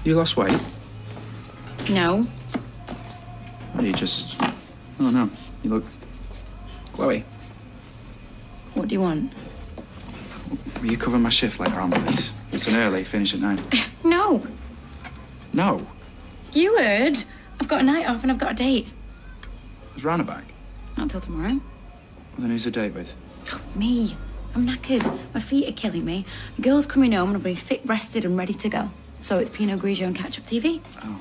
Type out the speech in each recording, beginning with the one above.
You lost weight? No. Or you just... Oh, no. You look... glowy. What do you want? Will you cover my shift later on, please? It's an early, finish at 9. No. No? You heard. I've got a night off and I've got a date. Is Rana back? Not till tomorrow. Well, then who's the date with? Me. I'm knackered. My feet are killing me. The girl's coming home and I'll be fit, rested and ready to go. So it's Pinot Grigio and catch-up TV. Oh,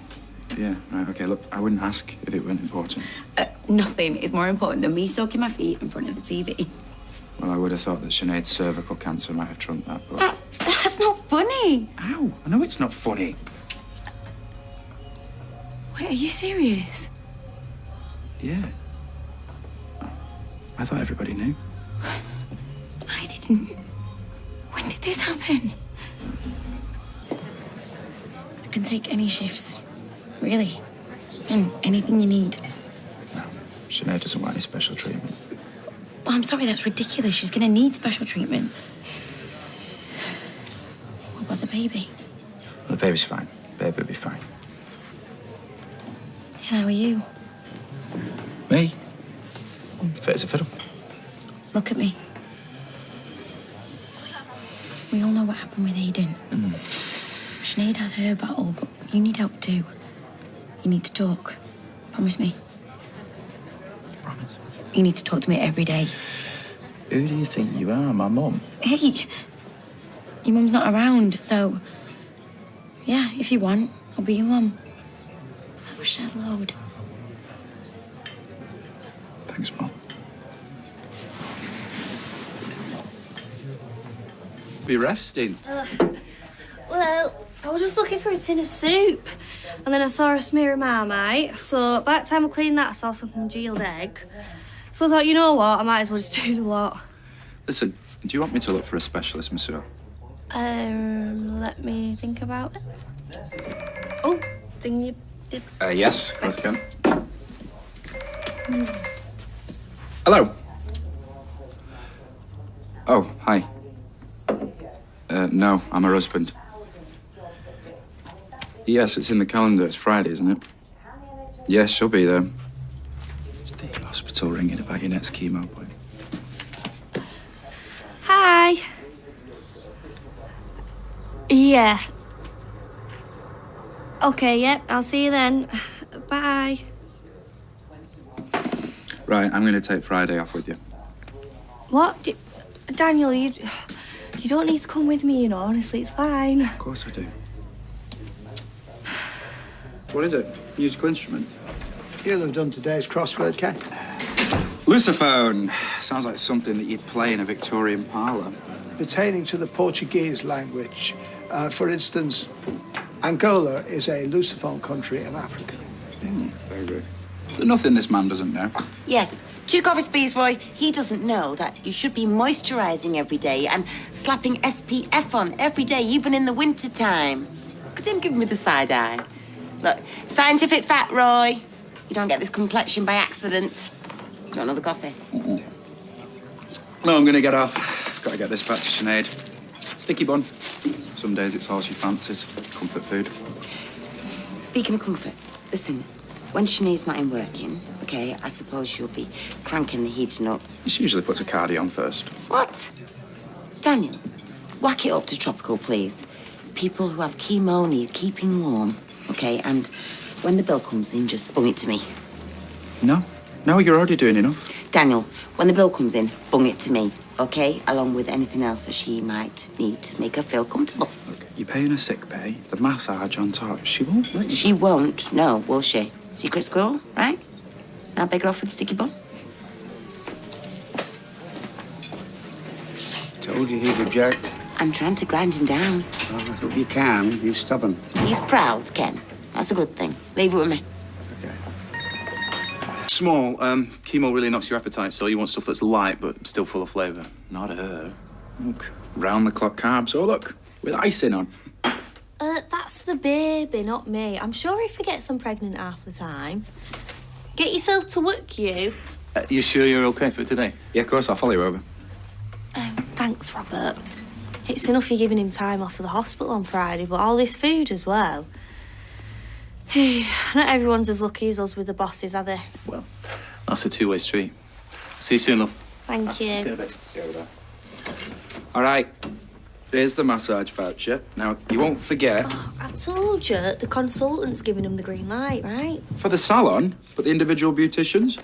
yeah, right, okay. Look, I wouldn't ask if it weren't important. Nothing is more important than me soaking my feet in front of the TV. Well, I would have thought that Sinead's cervical cancer might have trumped that, but... That's not funny. Ow, I know it's not funny. Wait, are you serious? Yeah. Oh, I thought everybody knew. I didn't. When did this happen? I can take any shifts. Really. And anything you need. No, Sinead doesn't want any special treatment. Well, I'm sorry, that's ridiculous. She's gonna need special treatment. What about the baby? Well, the baby's fine. Baby will be fine. And how are you? Me? Fit as a fiddle. Look at me. We all know what happened with Aiden. Sinead has her battle, but you need help too. You need to talk. Promise me. Promise? You need to talk to me every day. Who do you think you are, my mum? Hey! Your mum's not around, so... Yeah, if you want, I'll be your mum. I'll share the load. Thanks, Mum. Be resting. Well, I was just looking for a tin of soup, and then I saw a smear of Marmite, so by the time I cleaned that, I saw some congealed egg. So I thought, you know what, I might as well just do the lot. Listen, do you want me to look for a specialist, monsieur? Let me think about it. Oh, thing you did. Yes, of course I can. Hello. Oh, hi. No, I'm her husband. Yes, it's in the calendar. It's Friday, isn't it? Yes, she'll be there. It's the hospital ringing about your next chemo appointment. Hi. Yeah. Okay, yep, I'll see you then. Bye. Right, I'm going to take Friday off with you. What? Daniel, you don't need to come with me, you know. Honestly, it's fine. Of course I do. What is it? Musical instrument? You'll have done today's crossword, Ken. Lusophone. Sounds like something that you'd play in a Victorian parlour. Pertaining to the Portuguese language. For instance, Angola is a Lusophone country of Africa. Very good. There's nothing this man doesn't know. Yes. 2 coffees, please, Roy. He doesn't know that you should be moisturising every day and slapping SPF on every day, even in the winter time. Look at him giving me the side eye. Look, scientific fact, Roy. You don't get this complexion by accident. Do you want another coffee? No, I'm going to get off. Got to get this back to Sinead. Sticky bun. Some days it's all she fancies. Comfort food. Speaking of comfort, listen, when Sinead's not in working, okay, I suppose she'll be cranking the heating up. She usually puts a cardi on first. What? Daniel, whack it up to tropical, please. People who have chemo need keeping warm, okay? And when the bill comes in, just bung it to me. No. No, you're already doing enough. Daniel, when the bill comes in, bung it to me, okay? Along with anything else that she might need to make her feel comfortable. Look, you're paying her sick pay, the massage on top. She won't let you. She won't, no, will she? Secret squirrel, right? Now beg her off with sticky bun. Told you he'd object. I'm trying to grind him down. Oh, I hope you can. He's stubborn. He's proud, Ken. That's a good thing. Leave it with me. Okay. Small, chemo really knocks your appetite, so you want stuff that's light but still full of flavour. Not her. Look, round-the-clock carbs. Oh, look, with icing on. That's the baby, not me. I'm sure he forgets I'm pregnant half the time. Get yourself to work, you. You sure you're okay for today? Yeah, of course, I'll follow you over. Thanks, Robert. It's enough you're giving him time off for the hospital on Friday, but all this food as well. Not everyone's as lucky as us with the bosses, are they? Well, that's a two-way street. See you soon, love. Thank See you in you. a bit. See you over there. All right. Here's the massage voucher. Now, you won't forget. Oh, I told you, the consultant's giving them the green light, right? For the salon, but the individual beauticians,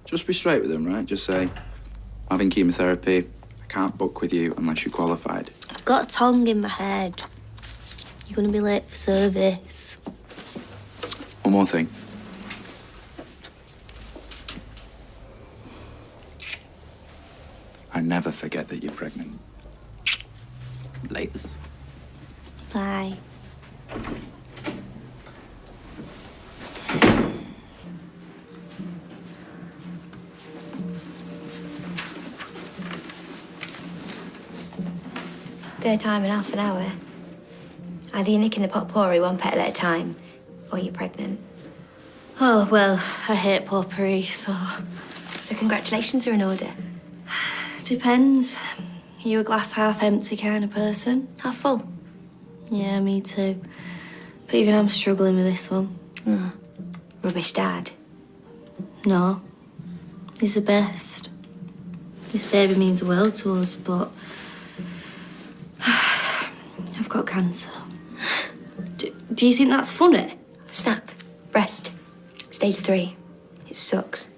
just be straight with them, right? Just say, I'm having chemotherapy. I can't book with you unless you're qualified. I've got a tongue in my head. You're going to be late for service. One more thing. I never forget that you're pregnant. Laters. Bye. Third time in half an hour. Either you're nicking the potpourri one petal at a time, or you're pregnant. Oh, well, I hate potpourri, so... So congratulations are in order. Depends. Are you a glass half empty kind of person? Half full. Yeah, me too. But even I'm struggling with this one. Oh. Rubbish dad. No. He's the best. This baby means the world to us, but... I've got cancer. Do you think that's funny? Snap. Breast. Stage 3. It sucks.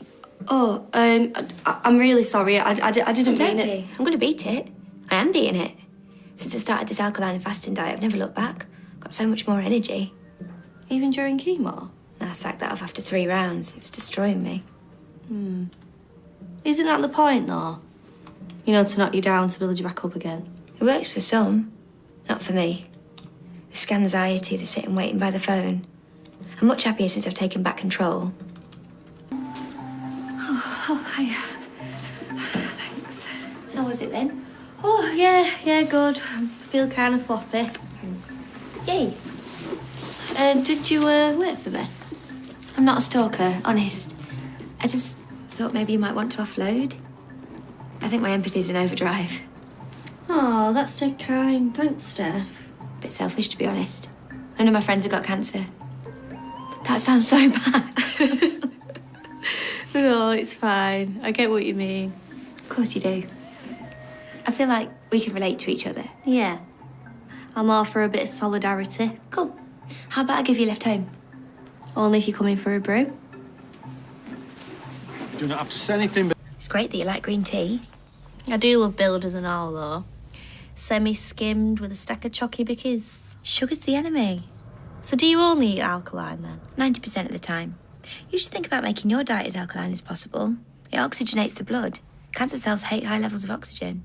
Oh, I'm really sorry. I didn't Don't mean it. be. I'm going to beat it. I am beating it. Since I started this alkaline and fasting diet, I've never looked back. Got so much more energy. Even during chemo? And I sacked that off after 3 rounds. It was destroying me. Isn't that the point, though? You know, to knock you down, to build you back up again. It works for some, not for me. The scan anxiety, the sitting waiting by the phone. I'm much happier since I've taken back control. Oh, hiya. Thanks. How was it then? Oh, yeah, good. I feel kind of floppy. Yay. Did you, wait for me? I'm not a stalker, honest. I just thought maybe you might want to offload. I think my empathy's in overdrive. Oh, that's so kind. Thanks, Steph. Bit selfish, to be honest. None of my friends have got cancer. That sounds so bad. No, it's fine. I get what you mean. Of course you do. I feel like we can relate to each other. Yeah. I'm all for a bit of solidarity. Cool. How about I give you a lift home? Only if you're coming for a brew. Do not have to say anything, but... It's great that you like green tea. I do love builders and all, though. Semi-skimmed with a stack of chocky bickies. Sugar's the enemy. So do you only eat alkaline, then? 90% of the time. You should think about making your diet as alkaline as possible. It oxygenates the blood. Cancer cells hate high levels of oxygen.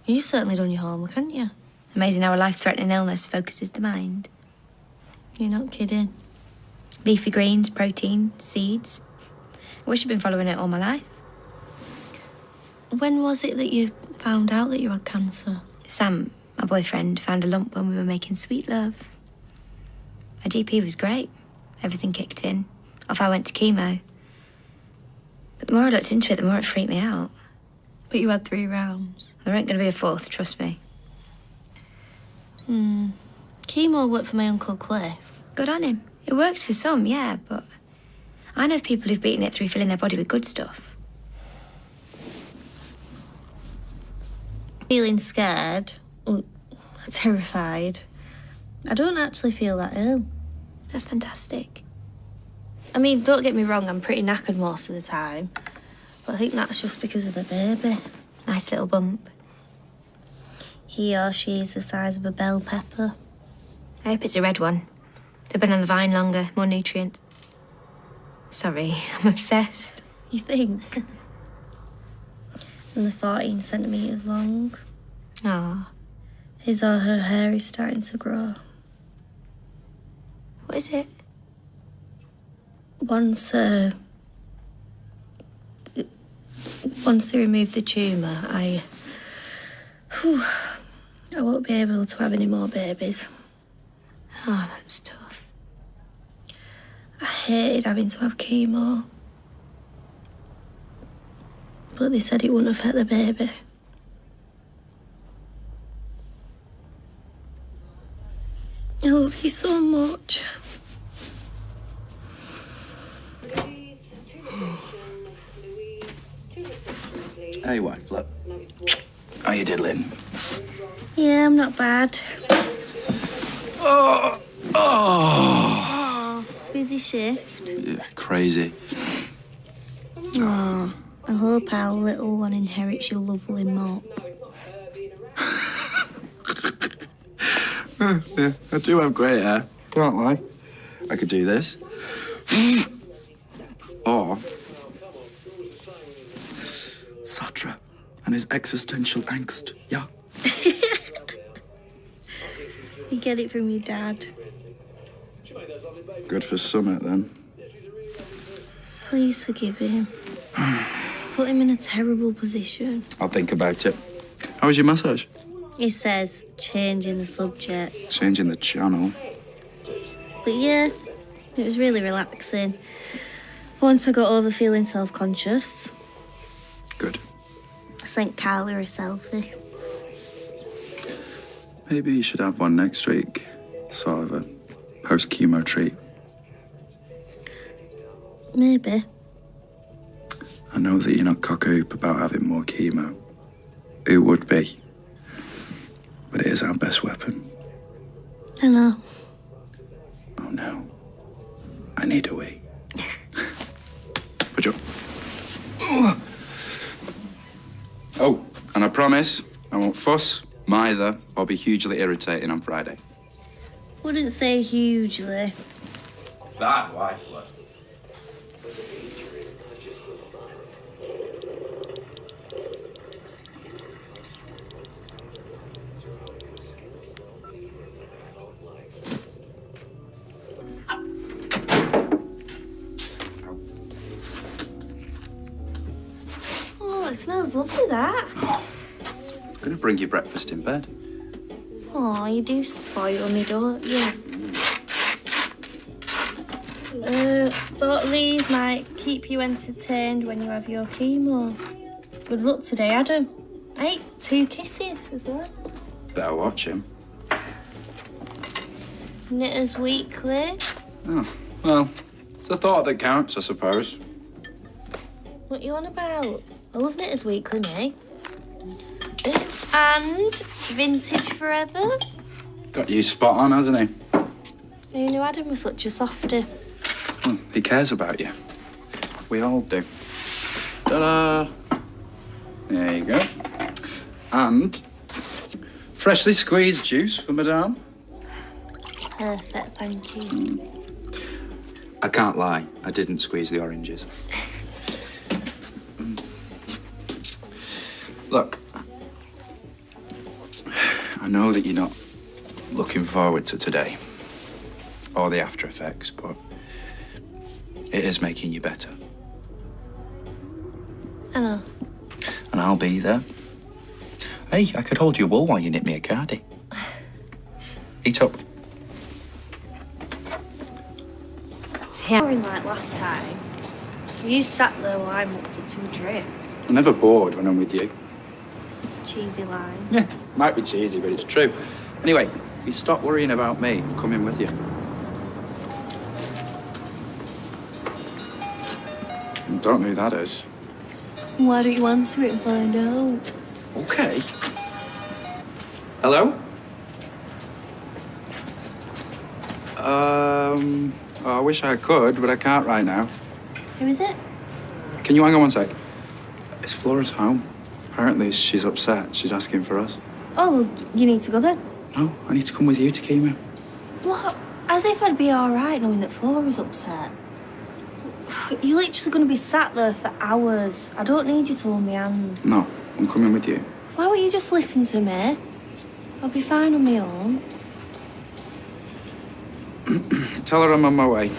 You've certainly done your homework, haven't you? Amazing how a life-threatening illness focuses the mind. You're not kidding. Leafy greens, protein, seeds. I wish I'd been following it all my life. When was it that you found out that you had cancer? Sam, my boyfriend, found a lump when we were making sweet love. My GP was great. Everything kicked in. Off I went to chemo. But the more I looked into it, the more it freaked me out. But you had 3 rounds. There ain't going to be a 4th, trust me. Chemo worked for my Uncle Cliff. Good on him. It works for some, yeah, but I know of people who've beaten it through filling their body with good stuff. Feeling scared, terrified. I don't actually feel that ill. That's fantastic. I mean, don't get me wrong, I'm pretty knackered most of the time. But I think that's just because of the baby. Nice little bump. He or she's the size of a bell pepper. I hope it's a red one. They've been on the vine longer, more nutrients. Sorry, I'm obsessed. You think? And they're 14 centimetres long. Ah, His or her hair is starting to grow. what is it? Once they remove the tumour, I won't be able to have any more babies. Oh, that's tough. I hated having to have chemo. But they said it wouldn't affect the baby. I love you so much. Hey, White Flip. How you diddling? Yeah, I'm not bad. Oh! Oh! Oh, busy shift. Yeah, crazy. Oh, I hope our little one inherits your lovely mop. Yeah, I do have grey hair. Can't lie. I could do this. Or Sartre and his existential angst. Yeah. You get it from your dad. Good for Summit, then. Please forgive him. Put him in a terrible position. I'll think about it. How was your massage? He says, changing the subject. Changing the channel. But yeah, it was really relaxing. Once I got over feeling self-conscious, Good. I sent Carla a selfie. Maybe you should have one next week. Sort of a post-chemo treat. Maybe. I know that you're not cock-a-hoop about having more chemo. Who would be? But it is our best weapon. I know. Oh, no. I need a wee. Put your... Oh, and I promise I won't fuss, mither, or be hugely irritating on Friday. Wouldn't say hugely. That wife. Oh, it smells lovely, that. I'm gonna bring you breakfast in bed. Oh, you do spoil me, don't you? Thought these might keep you entertained when you have your chemo. Good luck today, Adam. I ate 2 kisses as well. Better watch him. Knitters Weekly. Oh, well, it's the thought that counts, I suppose. What you on about? I love Knitters Weekly, mate. And Vintage Forever. Got you spot on, hasn't he? Who knew Adam was such a softie? Well, he cares about you. We all do. Ta-da! There you go. And freshly squeezed juice for Madame. Perfect, thank you. I can't lie, I didn't squeeze the oranges. Look, I know that you're not looking forward to today or the after effects, but it is making you better. I know. And I'll be there. Hey, I could hold your wool while you knit me a cardi. Eat up. Yeah. Boring like last time. You sat there while I walked up to a drink. I'm never bored when I'm with you. Cheesy line. Yeah, might be cheesy, but it's true. Anyway, you stop worrying about me. I'm coming with you. Don't know who that is. Why don't you answer it and find out? Okay. Hello? I wish I could, but I can't right now. Who is it? Can you hang on one sec? It's Flora's home. Apparently she's upset. She's asking for us. Oh, well, you need to go then. No, I need to come with you to chemo. What? As if I'd be all right knowing that Flora's upset. You're literally going to be sat there for hours. I don't need you to hold my hand. No, I'm coming with you. Why won't you just listen to me? I'll be fine on my own. Tell her I'm on my way.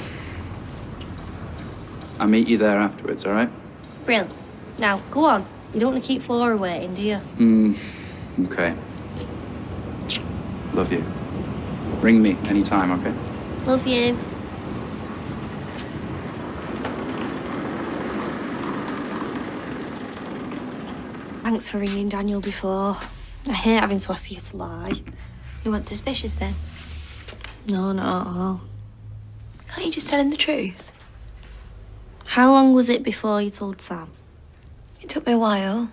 I'll meet you there afterwards, all right? Brilliant. Now, go on. You don't want to keep Flora waiting, do you? Okay. Love you. Ring me anytime, okay? Love you. Thanks for ringing Daniel before. I hate having to ask you to lie. You weren't suspicious then? No, not at all. Can't you just tell him the truth? How long was it before you told Sam? It took me a while,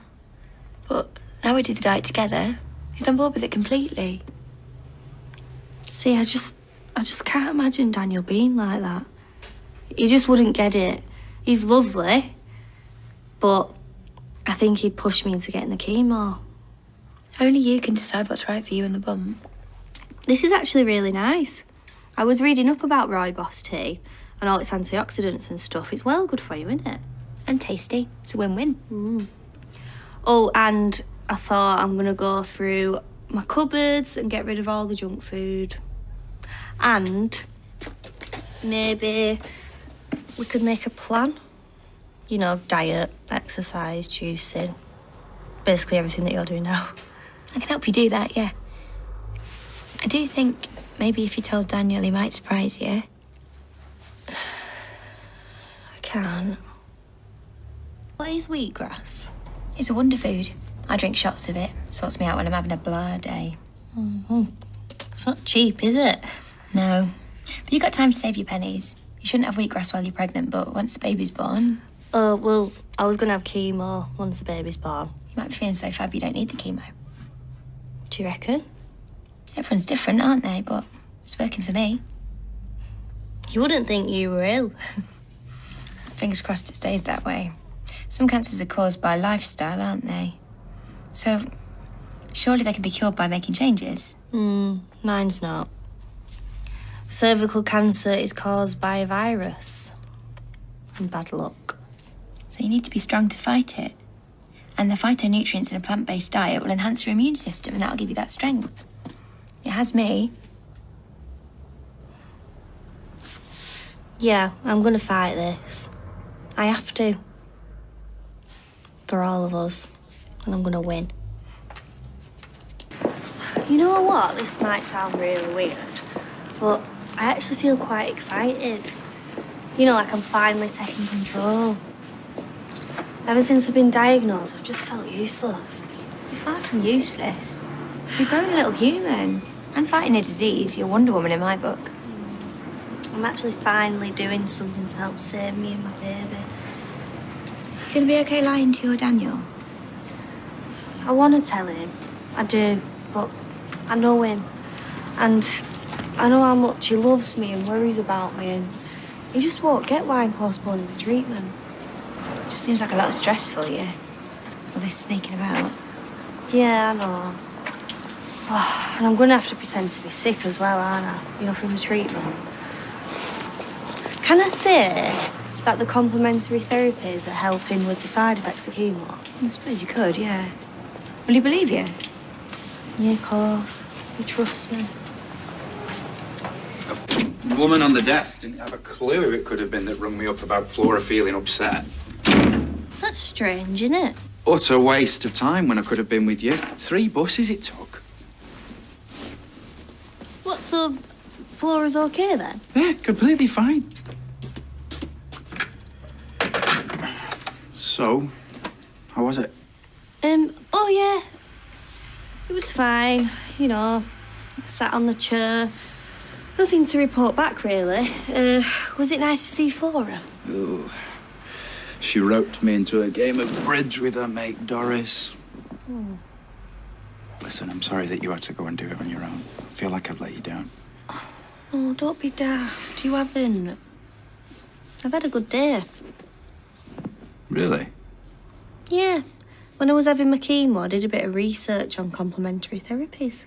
but now we do the diet together. He's on board with it completely. See, I just can't imagine Daniel being like that. He just wouldn't get it. He's lovely, but I think he'd push me into getting the chemo. Only you can decide what's right for you and the bump. This is actually really nice. I was reading up about rooibos tea and all its antioxidants and stuff. It's well good for you, isn't it? And tasty. It's a win-win. Oh, and I thought I'm going to go through my cupboards and get rid of all the junk food. And maybe we could make a plan. You know, diet, exercise, juicing. Basically everything that you're doing now. I can help you do that, yeah. I do think maybe if you told Daniel, he might surprise you. I can't. What is wheatgrass? It's a wonder food. I drink shots of it. Sorts me out when I'm having a blah day. It's not cheap, is it? No. But you got time to save your pennies. You shouldn't have wheatgrass while you're pregnant, but once the baby's born... Oh, well, I was going to have chemo once the baby's born. You might be feeling so fab you don't need the chemo. Do you reckon? Everyone's different, aren't they? But it's working for me. You wouldn't think you were ill. Fingers crossed it stays that way. Some cancers are caused by lifestyle, aren't they? So, surely they can be cured by making changes. Mine's not. Cervical cancer is caused by a virus. And bad luck. So you need to be strong to fight it. And the phytonutrients in a plant-based diet will enhance your immune system and that'll give you that strength. It has me. Yeah, I'm going to fight this. I have to. For all of us. And I'm going to win. You know what? This might sound really weird, but I actually feel quite excited. You know, like I'm finally taking control. Ever since I've been diagnosed, I've just felt useless. You're far from useless. You're growing a little human. And fighting a disease, you're Wonder Woman in my book. I'm actually finally doing something to help save me and my baby. You gonna be okay lying to your Daniel? I want to tell him. I do, but I know him. And I know how much he loves me and worries about me, and he just won't get why I'm postponing the treatment. Just seems like a lot of stress for you. All this sneaking about. Yeah, I know. Oh, and I'm going to have to pretend to be sick as well, aren't I? You know, from the treatment. Can I say that the complementary therapies are helping with the side effects of chemo? I suppose you could, yeah. Will he believe you? Yeah, of course. He trusts me. The woman on the desk didn't have a clue who it could have been that rung me up about Flora feeling upset. That's strange, isn't it? Utter waste of time when I could have been with you. 3 buses it took. What, so Flora's okay then? Yeah, completely fine. So, how was it? Oh yeah. It was fine, you know. Sat on the chair. Nothing to report back, really. Was it nice to see Flora? Ooh. She roped me into a game of bridge with her mate Doris. Listen, I'm sorry that you had to go and do it on your own. I feel like I've let you down. Oh, don't be daft. You haven't. I've had a good day. Really? Yeah. When I was having my chemo, I did a bit of research on complementary therapies.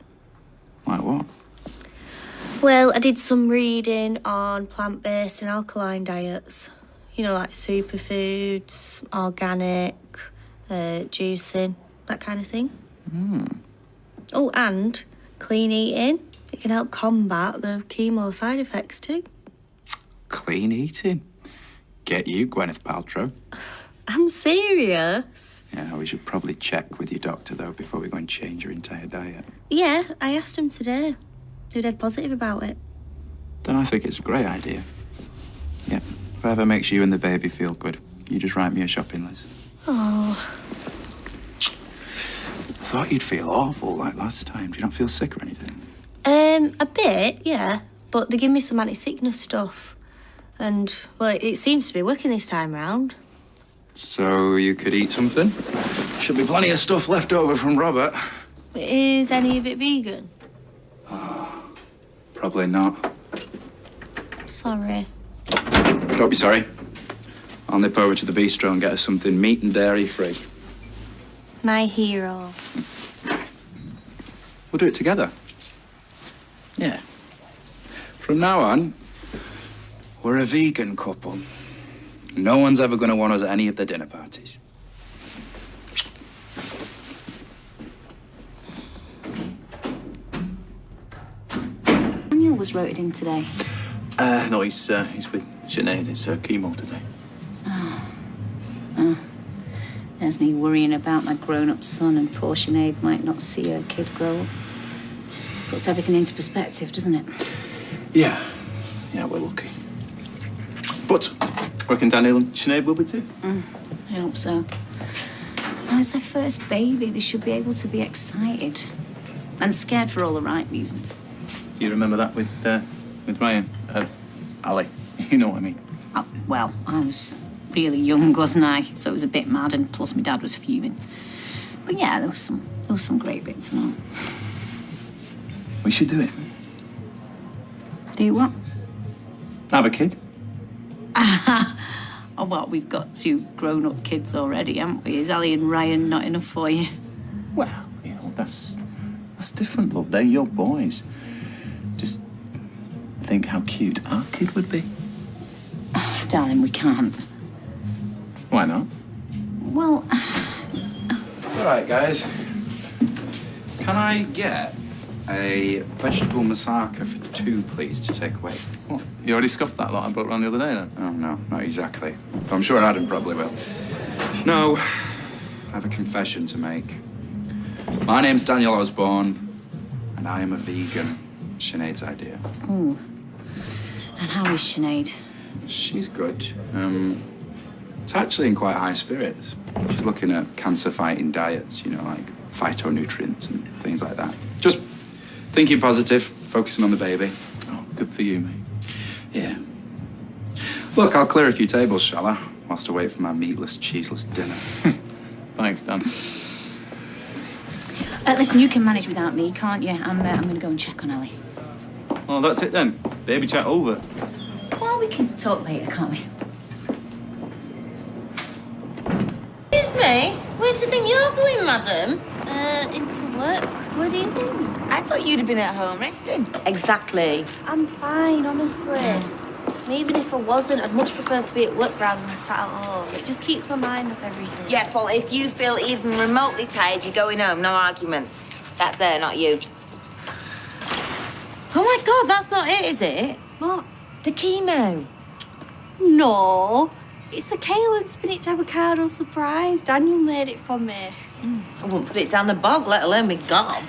Like what? Well, I did some reading on plant-based and alkaline diets. You know, like superfoods, organic, juicing, that kind of thing. Oh, and clean eating. It can help combat the chemo side effects too. Clean eating? Get you, Gwyneth Paltrow. I'm serious. Yeah, we should probably check with your doctor, though, before we go and change your entire diet. Yeah, I asked him today. They're dead positive about it. Then I think it's a great idea. Yeah, whatever makes you and the baby feel good. You just write me a shopping list. Oh. I thought you'd feel awful like last time. Do you not feel sick or anything? A bit, yeah. but they give me some anti-sickness stuff. And, well, it seems to be working this time round. So you could eat something? Should be plenty of stuff left over from Robert. Is any of it vegan? Probably not. Sorry. Don't be sorry. I'll nip over to the bistro and get us something meat and dairy free. My hero. We'll do it together. Yeah. From now on, we're a vegan couple. No one's ever going to want us at any of the dinner parties. Daniel was rotated in today. No, he's with Sinead. It's chemo today. There's me worrying about my grown-up son, and poor Sinead might not see her kid grow up. Puts everything into perspective, doesn't it? Yeah. Yeah, we're lucky. But I reckon Daniel and Sinead will be too. I hope so. Now, it's their first baby. They should be able to be excited and scared for all the right reasons. Do you remember that with Ryan? Ali. You know what I mean. Well, I was really young, wasn't I? So it was a bit mad, and plus my dad was fuming. But yeah, there was some great bits and all. We should do it. Do you what? Have a kid. Oh, well, we've got 2 grown-up kids already, haven't we? Is Ali and Ryan not enough for you? Well, you know, that's different, love. They're your boys. Just think how cute our kid would be. Darling, we can't. Why not? Well, All right, guys. Can I get a vegetable moussaka for 2, please, to take away? What? You already scoffed that lot I brought round the other day, then? Oh, no, not exactly. I'm sure Adam probably will. No, I have a confession to make. My name's Daniel Osborne, and I am a vegan. Sinead's idea. oh. And how is Sinead? She's good. It's actually in quite high spirits. She's looking at cancer-fighting diets, you know, like phytonutrients and things like that. Just thinking positive, focusing on the baby. Oh, good for you, mate. Yeah. Look, I'll clear a few tables, shall I? Whilst I wait for my meatless, cheeseless dinner. Thanks, Dan. Listen, you can manage without me, can't you? I'm going to go and check on Ali. Oh, that's it then. Baby chat over. Well, we can talk later, can't we? Excuse me? Where do you think you're going, madam? Into work. What do you think? I thought you'd have been at home resting. Exactly. I'm fine, honestly. And even if I wasn't, I'd much prefer to be at work rather than sat at home. It just keeps my mind off everything. Yes, well, if you feel even remotely tired, you're going home. No arguments. That's her, not you. Oh, my God, that's not it, is it? What? The chemo. No. It's a kale and spinach avocado surprise. Daniel made it for me. I wouldn't put it down the bog, let alone me gob.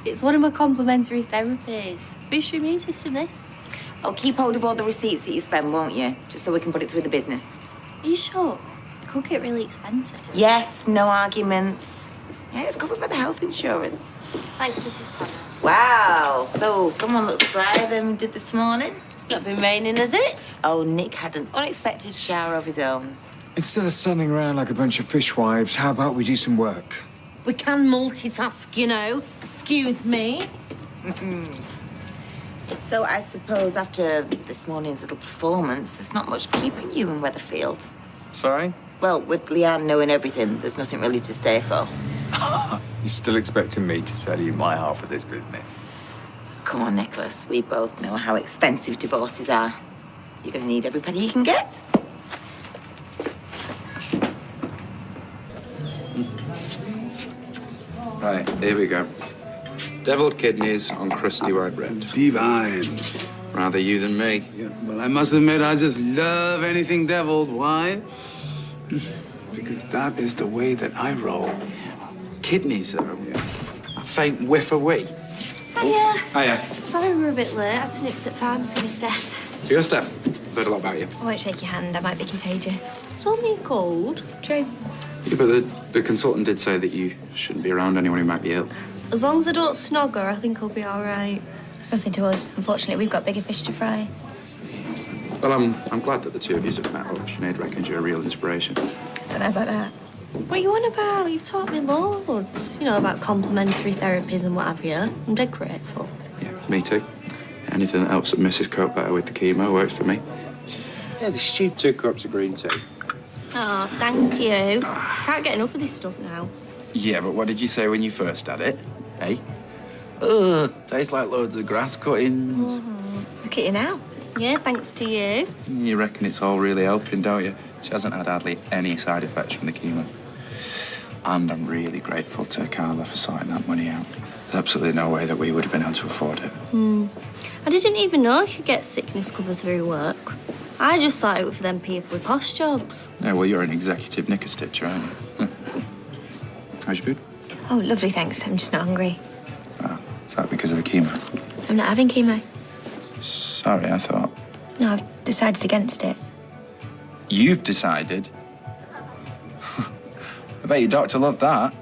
It's one of my complimentary therapies. Be immune system, this. Oh, keep hold of all the receipts that you spend, won't you? Just so we can put it through the business. Are you sure? It could get really expensive. Yes, no arguments. Yeah, it's covered by the health insurance. Thanks, Mrs. Connor. Wow, so someone looks drier than we did this morning. It's not been raining, has it? Oh, Nick had an unexpected shower of his own. Instead of standing around like a bunch of fishwives, how about we do some work? We can multitask, you know. Excuse me. So I suppose after this morning's little performance, there's not much keeping you in Weatherfield. Sorry? Well, with Leanne knowing everything, there's nothing really to stay for. You're still expecting me to sell you my half of this business? Come on, Nicholas. We both know how expensive divorces are. You're going to need every penny you can get. Right, here we go. Deviled kidneys on crusty white bread. Divine. Rather you than me. Yeah, well, I must admit, I just love anything deviled. Why? Because that is the way that I roll. Kidneys, though. A faint whiff away. Hiya. Hiya. Sorry we're a bit late. I had to nip to the pharmacy with Steph. You're Steph. I've heard a lot about you. I won't shake your hand. I might be contagious. It's only a cold. True. Yeah, but the consultant did say that you shouldn't be around anyone who might be ill. As long as I don't snog her, I think I'll be all right. It's nothing to us. Unfortunately, we've got bigger fish to fry. Well, I'm glad that the two of you have met up. Sinead reckons you're a real inspiration. Don't know about that. What are you on about? You've taught me loads. You know, about complementary therapies and what have you. I'm dead grateful. Yeah, me too. Anything that helps Mrs. cope better with the chemo works for me. Yeah, the stew, 2 cups of green tea. Oh, thank you. Can't get enough of this stuff now. Yeah, but what did you say when you first had it? Eh? Ugh, tastes like loads of grass cuttings. Look at you now. Yeah, thanks to you. You reckon it's all really helping, don't you? She hasn't had hardly any side effects from the chemo. And I'm really grateful to Carla for sorting that money out. There's absolutely no way that we would have been able to afford it. I didn't even know you could get sickness cover through work. I just thought it was for them people with posh jobs. Yeah, well, you're an executive knicker stitcher, aren't you? How's your food? Oh, lovely, thanks. I'm just not hungry. Oh, is that because of the chemo? I'm not having chemo. Sorry, I thought. No, I've decided against it. You've decided? I bet your doctor loved that.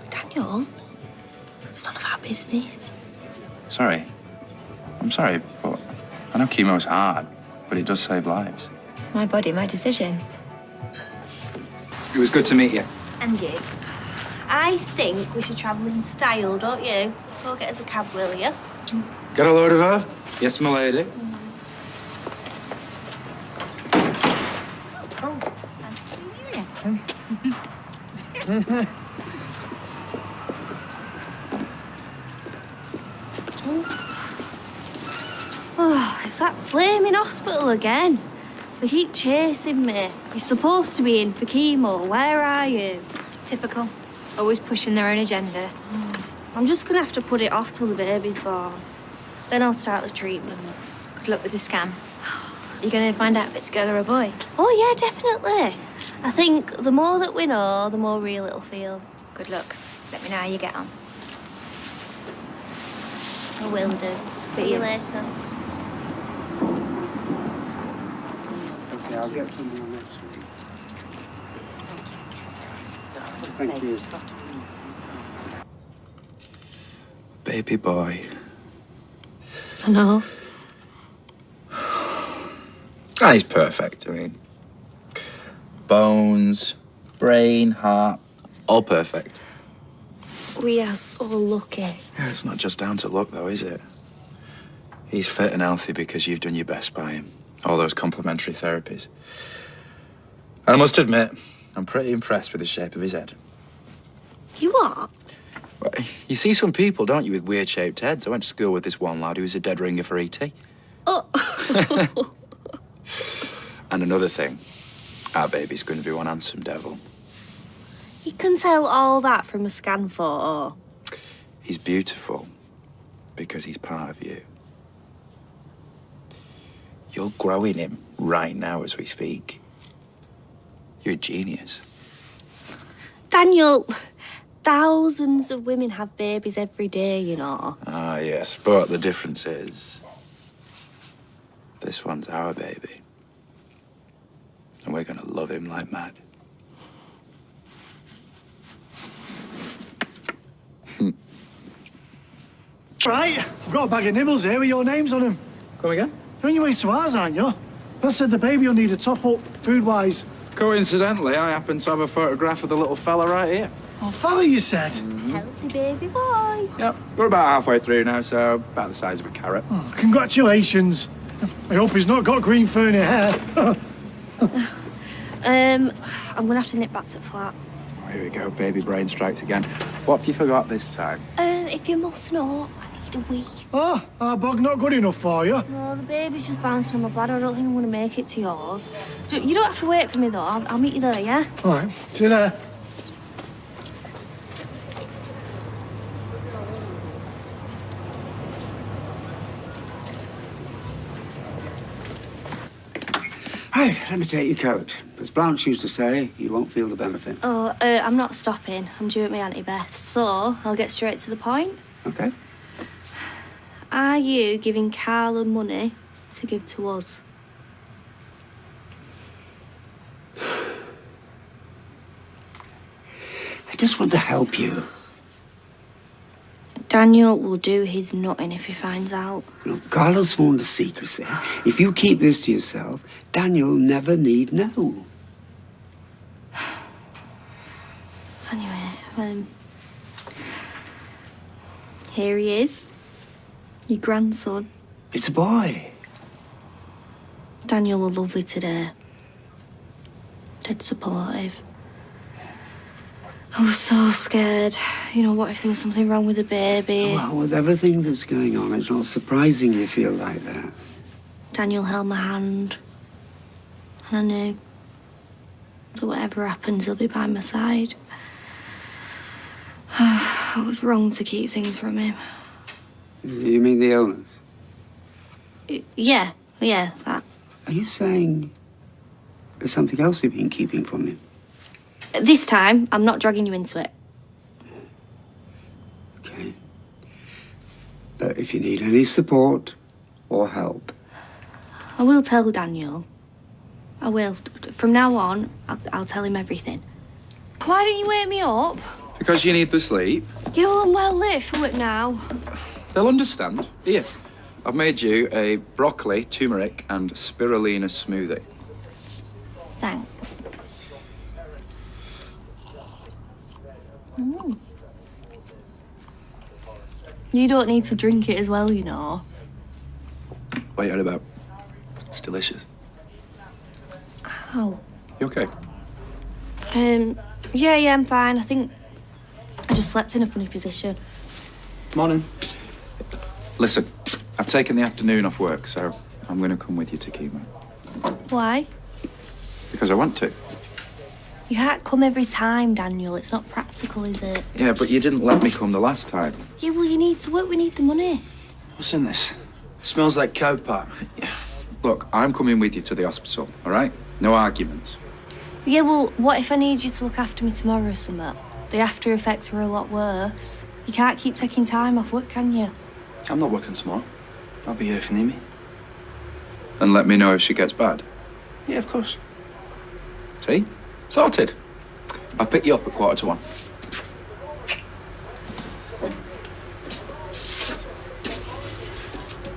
Daniel, it's none of our business. Sorry. I'm sorry, but I know chemo's hard, but it does save lives. My body, my decision. It was good to meet you. And you? I think we should travel in style, don't you? Go get us a cab, will you? Got a load of her? Yes, my lady. Oh, it's that flaming hospital again. They keep chasing me. You're supposed to be in for chemo. Where are you? Typical. Always pushing their own agenda. I'm just gonna have to put it off till the baby's born. Then I'll start the treatment. Good luck with the scan. You're going to find out if it's a girl or a boy. Oh, yeah, definitely. I think the more that we know, the more real it'll feel. Good luck. Let me know how you get on. I will do. See you later. Okay, I'll get someone next week. Thank you. Baby boy. I know. And he's perfect, I mean. Bones, brain, heart, all perfect. We are so lucky. Yeah, it's not just down to luck, though, is it? He's fit and healthy because you've done your best by him. All those complementary therapies. And I must admit, I'm pretty impressed with the shape of his head. You are? Well, you see some people, don't you, with weird-shaped heads? I went to school with this one lad who was a dead ringer for E.T. Oh. And another thing, our baby's going to be one handsome devil. You can tell all that from a scan photo. He's beautiful because he's part of you. You're growing him right now as we speak. You're a genius. Daniel, thousands of women have babies every day, you know. Ah, yes, but the difference is this one's our baby. And we're going to love him like mad. Right, I've got a bag of nibbles here with your names on them. Come again? You're on your way to ours, aren't you? That said the baby will need a top-up, food-wise. Coincidentally, I happen to have a photograph of the little fella right here. Oh, fella, you said? Healthy baby boy. Yep, we're about halfway through now, so about the size of a carrot. Oh, congratulations. I hope he's not got green ferny hair. I'm gonna have to nip back to the flat. Oh, here we go, baby brain strikes again. What have you forgot this time? If you must know, I need a wee. Oh, our bog not good enough for you? No, the baby's just bouncing on my bladder. I don't think I'm gonna make it to yours. You don't have to wait for me, though. I'll meet you there, yeah? All right, see you there. Hey, let me take your coat. As Blanche used to say, you won't feel the benefit. Oh, I'm not stopping. I'm due at my Auntie Beth, so I'll get straight to the point. Okay. Are you giving Carla money to give to us? I just want to help you. Daniel will do his nutting if he finds out. Look, Carla's sworn to secrecy. If you keep this to yourself, Daniel never need know. Anyway, here he is. Your grandson. It's a boy. Daniel was lovely today. Dead supportive. I was so scared. You know, what if there was something wrong with the baby? Well, with everything that's going on, it's not surprising you feel like that. Daniel held my hand. And I knew that whatever happens, he'll be by my side. I was wrong to keep things from him. You mean the illness? Yeah, that. Are you saying there's something else you've been keeping from him? This time, I'm not dragging you into it. Okay. But if you need any support or help... I will tell Daniel. I will. From now on, I'll tell him everything. Why didn't you wake me up? Because you need the sleep. Yeah, well, I'm well lit for it now. They'll understand. Here, I've made you a broccoli, turmeric, and spirulina smoothie. Thanks. You don't need to drink it as well, you know. What are you on about? It's delicious. Ow. You okay? Yeah, I'm fine. I think I just slept in a funny position. Morning. Listen, I've taken the afternoon off work, so I'm going to come with you to chemo. Why? Because I want to. You can't come every time, Daniel. It's not practical, is it? Yeah, but you didn't let me come the last time. Yeah, well, you need to work. We need the money. What's in this? Smells like cow part. Look, I'm coming with you to the hospital, all right? No arguments. Yeah, well, what if I need you to look after me tomorrow or something? The after effects are a lot worse. You can't keep taking time off work, can you? I'm not working tomorrow. I'll be here if you need me. And let me know if she gets bad. Yeah, of course. See? Sorted. I'll pick you up at 1:45.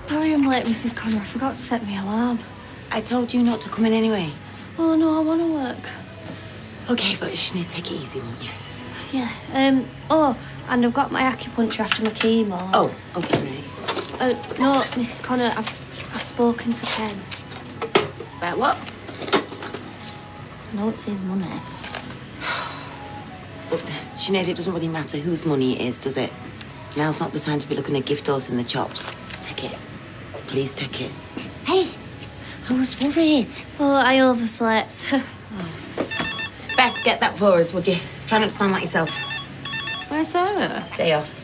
Sorry I'm late, Mrs. Connor. I forgot to set my alarm. I told you not to come in anyway. Oh, no, I want to work. Okay, but Sinead, take it easy, won't you? Yeah. Oh, and I've got my acupuncture after my chemo. Oh, okay, right. No, Mrs. Connor, I've spoken to Ken. About what? I know it's his money. But, Sinead, it doesn't really matter whose money it is, does it? Now's not the time to be looking at gift horse in the chops. Take it. Please take it. Hey, I was worried. Oh, I overslept. Beth, get that for us, would you? Try not to sound like yourself. Where's Sarah? Day off.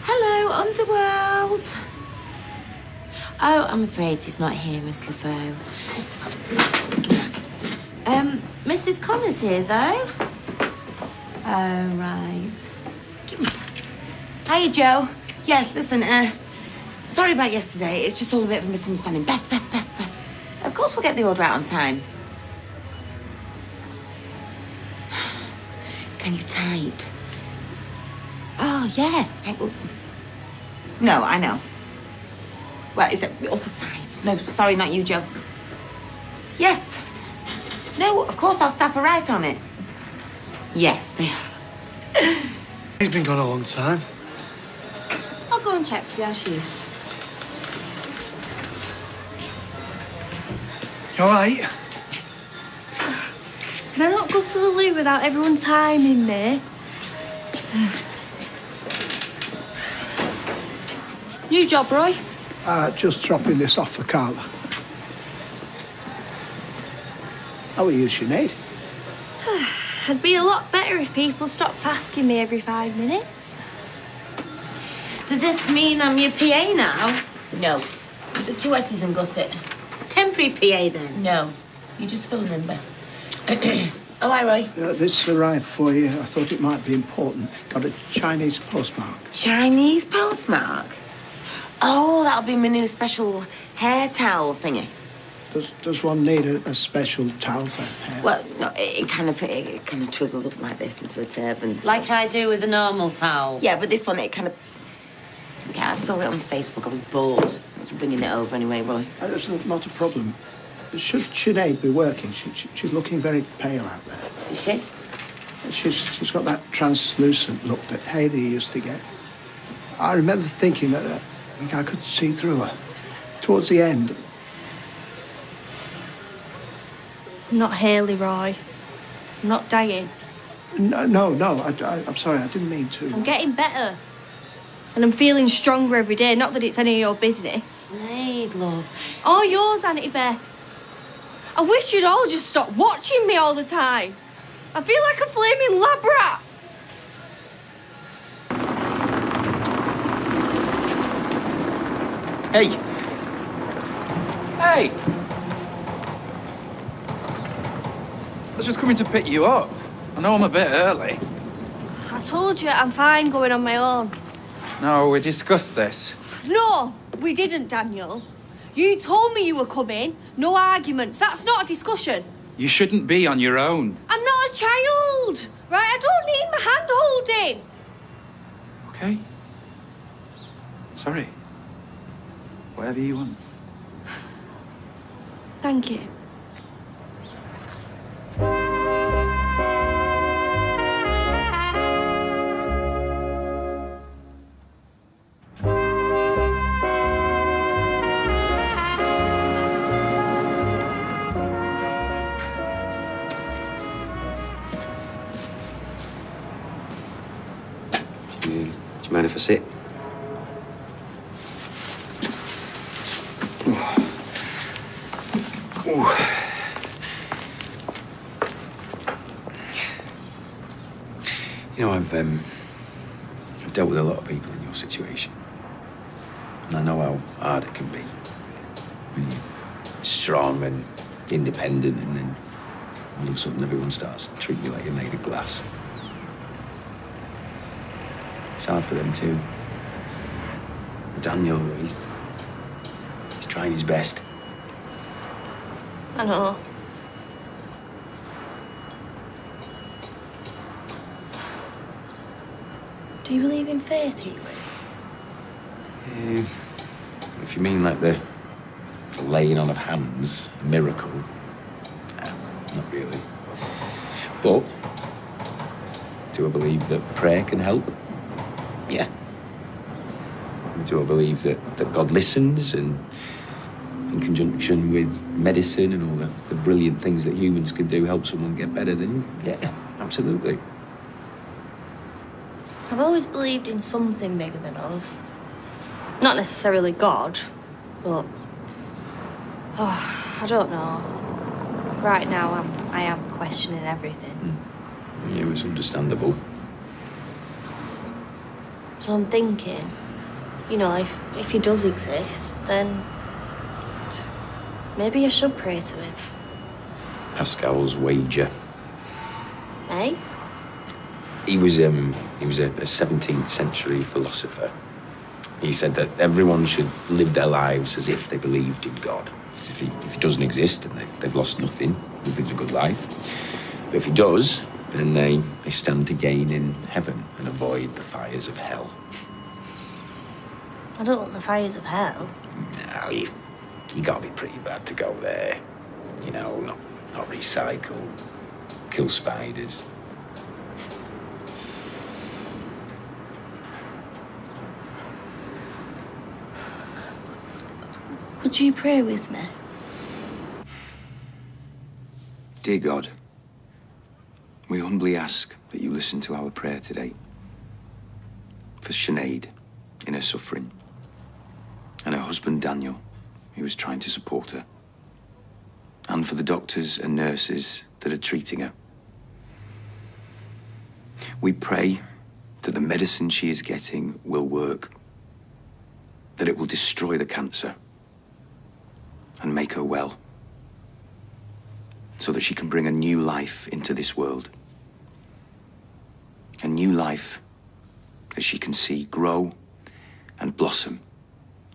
Hello, Underworld. Oh, I'm afraid he's not here, Miss LaFaux. Mrs. Connor's here, though. Oh, right. Give me that. Hiya, Joe. Yeah, listen, sorry about yesterday. It's just all a bit of a misunderstanding. Beth. Of course we'll get the order out on time. Can you type? Oh, yeah. No, I know. Well, is it the other side? No, sorry, not you, Joe. Yes. No, of course I'll staff a right on it. Yes, they are. He's been gone a long time. I'll go and check, see how she is. You all right? Can I not go to the loo without everyone timing me? New job, Roy. Just dropping this off for Carla. How are you, Sinead? It'd be a lot better if people stopped asking me every 5 minutes. Does this mean I'm your PA now? No. There's 2 S's and gusset. Temporary PA, then? No. You just fill them in, Beth. Oh, hi, Roy. This arrived for you. I thought it might be important. Got a Chinese postmark. Chinese postmark? Oh, that'll be my new special hair towel thingy. Does one need a special towel for hair? Well, no, it kind of twizzles up like this into a turban. Like I do with a normal towel. Yeah, but this one, it kind of... Yeah, I saw it on Facebook. I was bored. I was bringing it over anyway, Roy. That's not a problem. Should Sinead be working? She's looking very pale out there. Is she? She's got that translucent look that Hayley used to get. I remember thinking that I could see through her. Towards the end. I'm not Hayley, Roy. I'm not dying. No, I'm sorry, I didn't mean to. I'm getting better. And I'm feeling stronger every day. Not that it's any of your business. Sinead, love. All yours, Auntie Beth. I wish you'd all just stop watching me all the time. I feel like a flaming lab rat. Hey! Hey! I was just coming to pick you up. I know I'm a bit early. I told you I'm fine going on my own. No, we discussed this. No, we didn't, Daniel. You told me you were coming. No arguments. That's not a discussion. You shouldn't be on your own. I'm not a child, right? I don't need my hand holding. Okay? Sorry. Whatever you want. Thank you. Do you mind if I sit? You know, I've dealt with a lot of people in your situation. And I know how hard it can be. When you're strong and independent, and then all of a sudden everyone starts to treat you like you're made of glass. It's hard for them too. Daniel, he's trying his best. I know. Do you believe in faith healing? If you mean like the laying on of hands, a miracle, not really. But do I believe that prayer can help? Yeah. Do I believe that God listens, and in conjunction with medicine and all the brilliant things that humans can do help someone get better? Then yeah, absolutely. I've always believed in something bigger than us. Not necessarily God, but... Oh, I don't know. Right now, I am questioning everything. Yeah, it's understandable. So I'm thinking, you know, if he does exist, then... maybe I should pray to him. Pascal's wager. Eh? He was a 17th century philosopher. He said that everyone should live their lives as if they believed in God. As if he doesn't exist and they've lost nothing, lived a good life. But if he does, then they stand to gain in heaven and avoid the fires of hell. I don't want the fires of hell. No, you gotta be pretty bad to go there. You know, not recycle, kill spiders. Would you pray with me? Dear God, we humbly ask that you listen to our prayer today. For Sinead in her suffering, and her husband Daniel, who was trying to support her, and for the doctors and nurses that are treating her. We pray that the medicine she is getting will work, that it will destroy the cancer and make her well, so that she can bring a new life into this world. A new life that she can see grow and blossom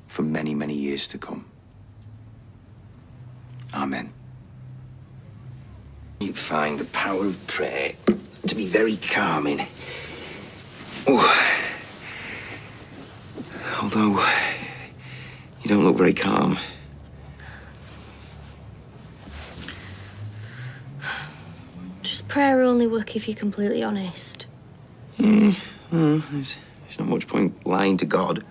for many, many years to come. Amen. You find the power of prayer to be very calming. Oh. Although, you don't look very calm. Does prayer only work if you're completely honest? Yeah, well, there's not much point lying to God.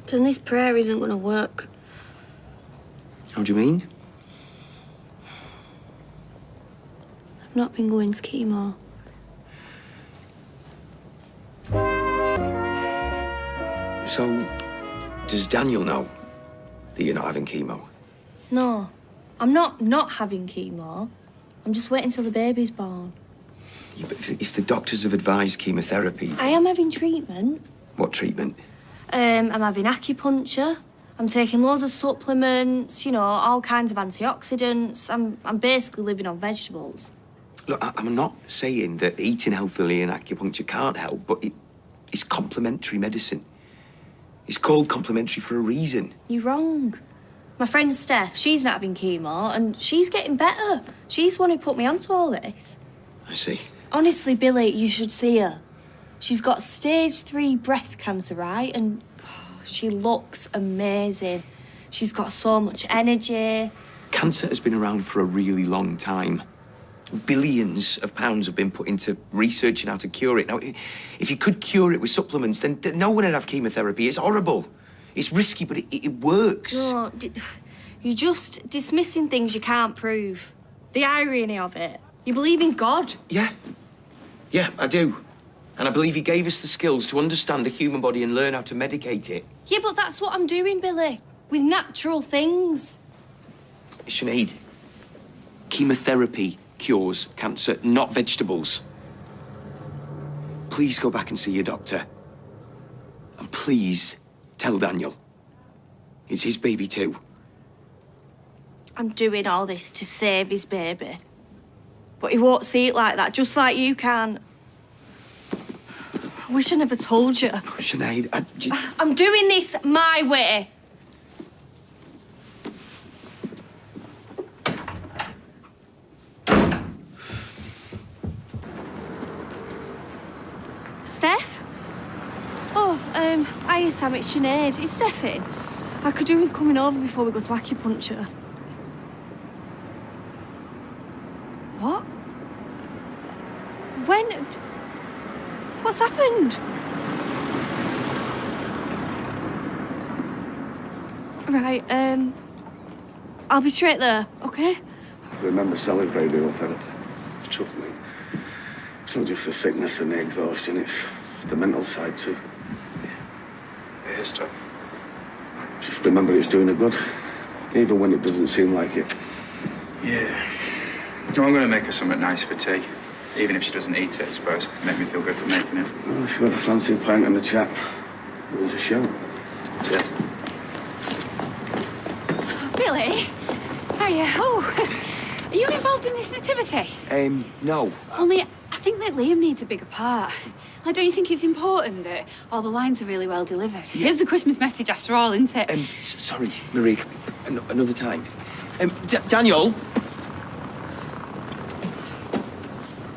Then this prayer isn't going to work. How do you mean? I've not been going to chemo. So, does Daniel know that you're not having chemo? No, I'm not having chemo. I'm just waiting till the baby's born. Yeah, but if the doctors have advised chemotherapy... I am having treatment. What treatment? I'm having acupuncture. I'm taking loads of supplements, you know, all kinds of antioxidants. I'm basically living on vegetables. Look, I'm not saying that eating healthily and acupuncture can't help, but it's complementary medicine. It's called complementary for a reason. You're wrong. My friend Steph, she's not having chemo, and she's getting better. She's the one who put me onto all this. I see. Honestly, Billy, you should see her. She's got stage 3 breast cancer, right? And she looks amazing. She's got so much energy. Cancer has been around for a really long time. Billions of pounds have been put into researching how to cure it. Now, if you could cure it with supplements, then no one would have chemotherapy. It's horrible. It's risky, but it works. No, you're just dismissing things you can't prove. The irony of it. You believe in God. Yeah. Yeah, I do. And I believe he gave us the skills to understand the human body and learn how to medicate it. Yeah, but that's what I'm doing, Billy. With natural things. Sinead, chemotherapy cures cancer, not vegetables. Please go back and see your doctor. And please tell Daniel. It's his baby too. I'm doing all this to save his baby. But he won't see it like that, just like you can. I wish I never told you. Sinead, I'm doing this my way. Steph? Oh, hiya Sam, it's Sinead. Is Steph in? I could do with coming over before we go to acupuncture. What? When? What's happened? Right, I'll be straight there, okay? I remember Sally very well, Philip. Trust me. It's not just the sickness and the exhaustion, it's the mental side too. It is tough. Just remember it's doing her good, even when it doesn't seem like it. Yeah. No, I'm going to make her something nice for tea. Even if she doesn't eat it, I suppose. Make me feel good for making it. Well, if you ever fancy a pint and a chat, it was a show. Cheers. Billy? Hiya. Oh, are you involved in this nativity? No. Only, I think that Liam needs a bigger part. Like, don't you think it's important that all the lines are really well delivered? Yeah. Here's the Christmas message after all, isn't it? Sorry, Marie. Another time. Daniel?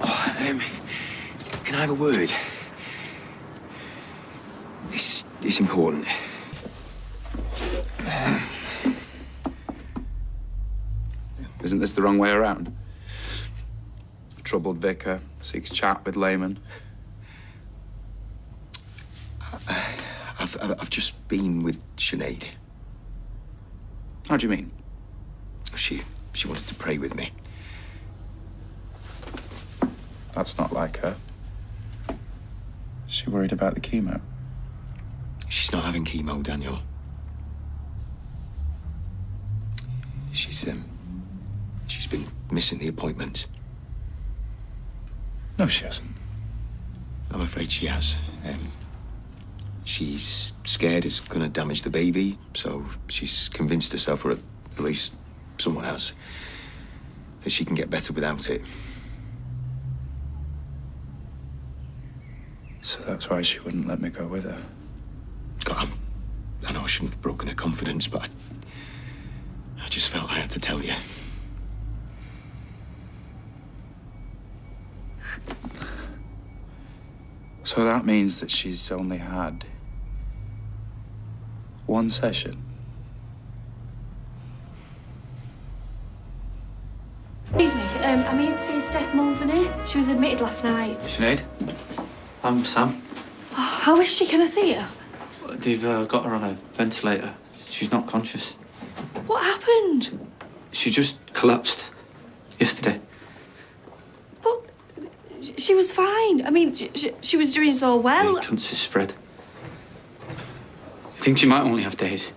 Oh, can I have a word? It's important. Isn't this the wrong way around? Troubled vicar seeks chat with layman. I've just been with Sinead. How do you mean? She wanted to pray with me. That's not like her. Is she worried about the chemo? She's not having chemo, Daniel. She's been missing the appointment. No, she hasn't. I'm afraid she has. She's scared it's going to damage the baby, so she's convinced herself, or at least someone has, that she can get better without it. So that's why she wouldn't let me go with her. God, I know I shouldn't have broken her confidence, but I just felt I had to tell you. So that means that she's only had one session? Excuse me, I'm here to see Steph Mulvaney. She was admitted last night. Sinead, I'm Sam. Oh, how is she? Can I see her? They've got her on a ventilator. She's not conscious. What happened? She just collapsed yesterday. But she was fine. I mean, she was doing so well. The cancer spread. I think she might only have days.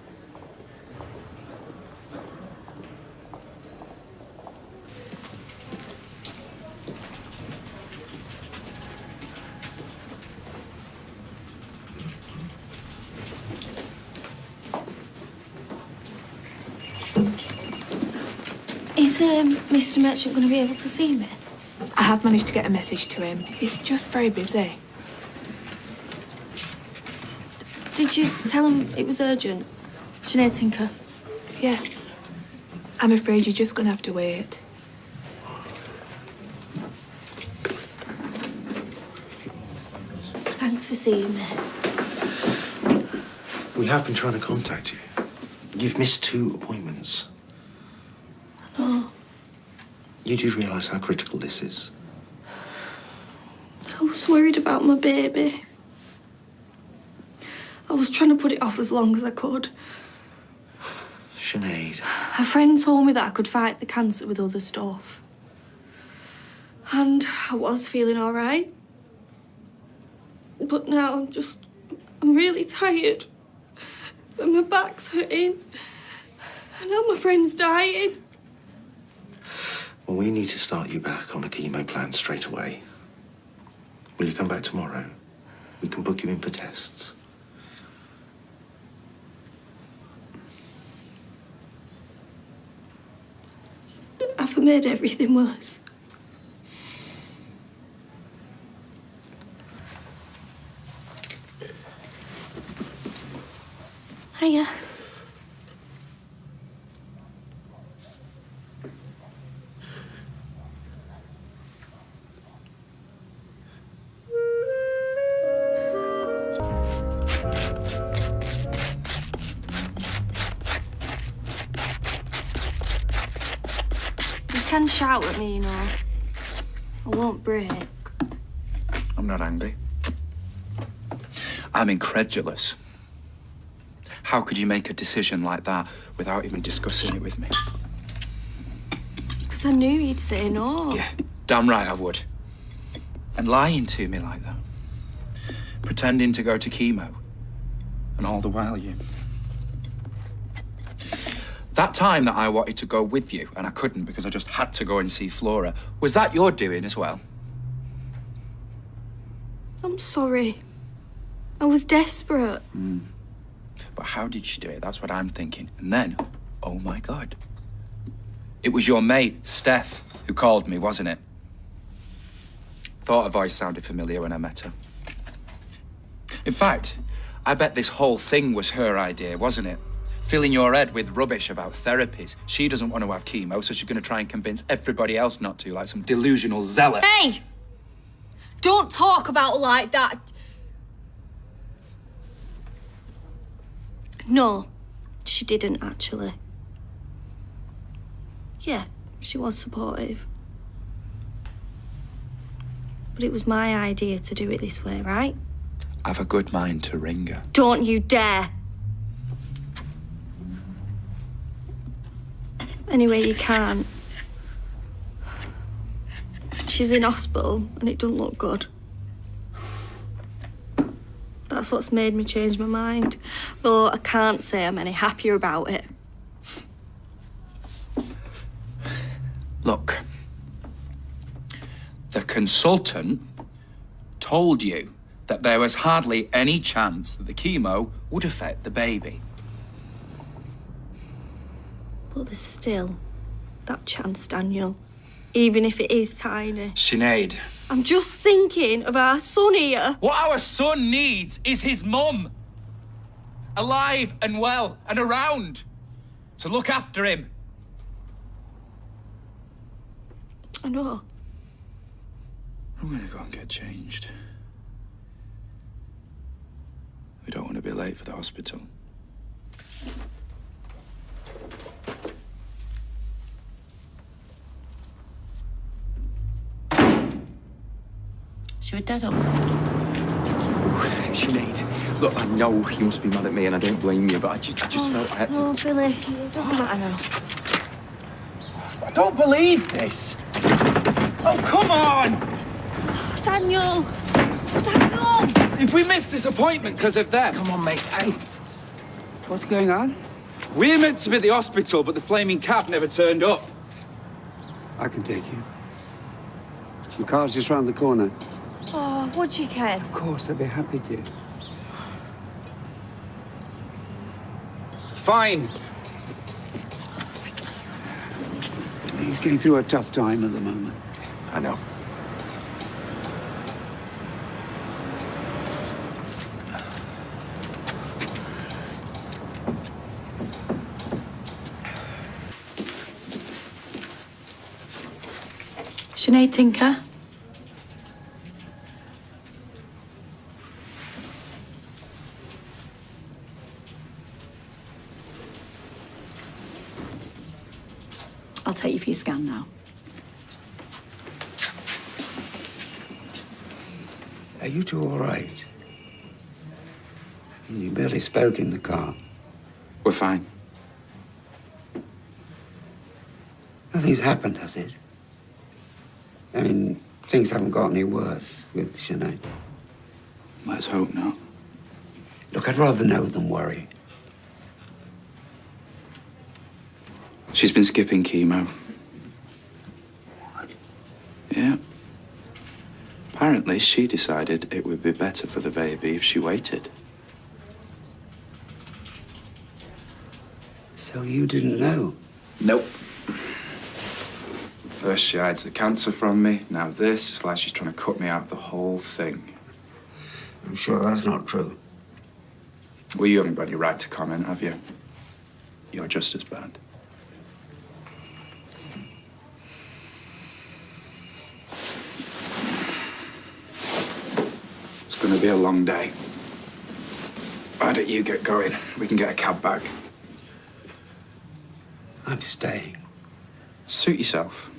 Is Mr. Merchant going to be able to see me? I have managed to get a message to him. He's just very busy. Did you tell him it was urgent? Sinead Tinker? Yes. I'm afraid you're just going to have to wait. Thanks for seeing me. We have been trying to contact you. You've missed 2 appointments. No, You do realise how critical this is? I was worried about my baby. I was trying to put it off as long as I could. Sinead. A friend told me that I could fight the cancer with other stuff. And I was feeling all right. But now I'm really tired. And my back's hurting. And now my friend's dying. Well, we need to start you back on a chemo plan straight away. Will you come back tomorrow? We can book you in for tests. I've made everything worse. Hiya. You can shout at me, you know. I won't break. I'm not angry. I'm incredulous. How could you make a decision like that without even discussing it with me? Because I knew you'd say no. Yeah, damn right I would. And lying to me like that. Pretending to go to chemo. And all the while you... That time that I wanted to go with you and I couldn't because I just had to go and see Flora, was that your doing as well? I'm sorry. I was desperate. But how did she do it? That's what I'm thinking. And then, oh my God. It was your mate, Steph, who called me, wasn't it? Thought her voice sounded familiar when I met her. In fact, I bet this whole thing was her idea, wasn't it? Filling your head with rubbish about therapies. She doesn't want to have chemo, so she's going to try and convince everybody else not to, like some delusional zealot. Hey! Don't talk about her like that. No, she didn't actually. Yeah, she was supportive. But it was my idea to do it this way, right? I've a good mind to ring her. Don't you dare. Anyway, you can't. She's in hospital and it doesn't look good. That's what's made me change my mind. Though I can't say I'm any happier about it. Look, the consultant told you that there was hardly any chance that the chemo would affect the baby. But there's still that chance, Daniel. Even if it is tiny. Sinead. I'm just thinking of our son here. What our son needs is his mum. alive and well and around to look after him. I know. I'm gonna go and get changed. We don't want to be late for the hospital. Should we dad up? Sinead, look, I know you must be mad at me and I don't blame you, but I just felt I had to... Oh, Billy, it doesn't matter now. I don't believe this. Oh, come on! Daniel! Daniel! If we missed this appointment because of them... Come on, mate. Hey. What's going on? We're meant to be at the hospital, but the flaming cab never turned up. I can take you. The car's just round the corner. Oh, would you, Ken? Of course, I'd be happy to. Fine. He's going through a tough time at the moment. I know. Sinead Tinker. I'll take you for your scan now. Are you two all right? You barely spoke in the car. We're fine. Nothing's happened, has it? I mean, things haven't got any worse with Sinead. Let's hope not. Look, I'd rather know than worry. She's been skipping chemo. What? Yeah. Apparently, she decided it would be better for the baby if she waited. So you didn't know? Nope. First she hides the cancer from me, now this. It's like she's trying to cut me out of the whole thing. I'm sure that's not true. Well, you haven't got any right to comment, have you? You're just as bad. It's gonna be a long day. Why don't you get going? We can get a cab back. I'm staying. Suit yourself.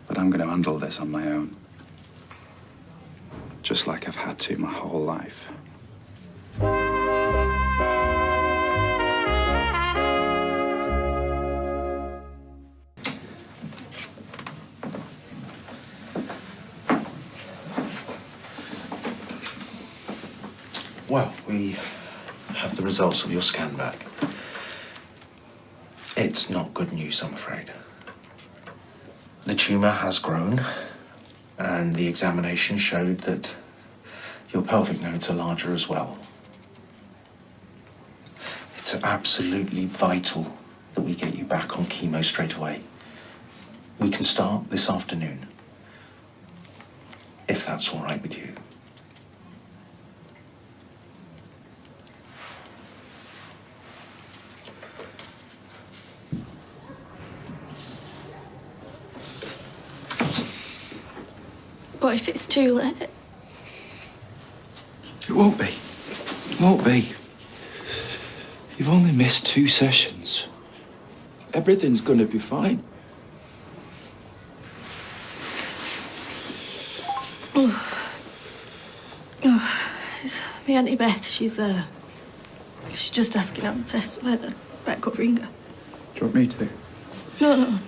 But I'm going to handle this on my own. Just like I've had to my whole life. Well, we have the results of your scan back. It's not good news, I'm afraid. The tumour has grown, and the examination showed that your pelvic nodes are larger as well. It's absolutely vital that we get you back on chemo straight away. We can start this afternoon, if that's all right with you. What if it's too late? It won't be. It won't be. You've only missed 2 sessions. Everything's gonna be fine. It's my Auntie Beth. She's just asking how the test went. I better go ring her. Do you want me to? No.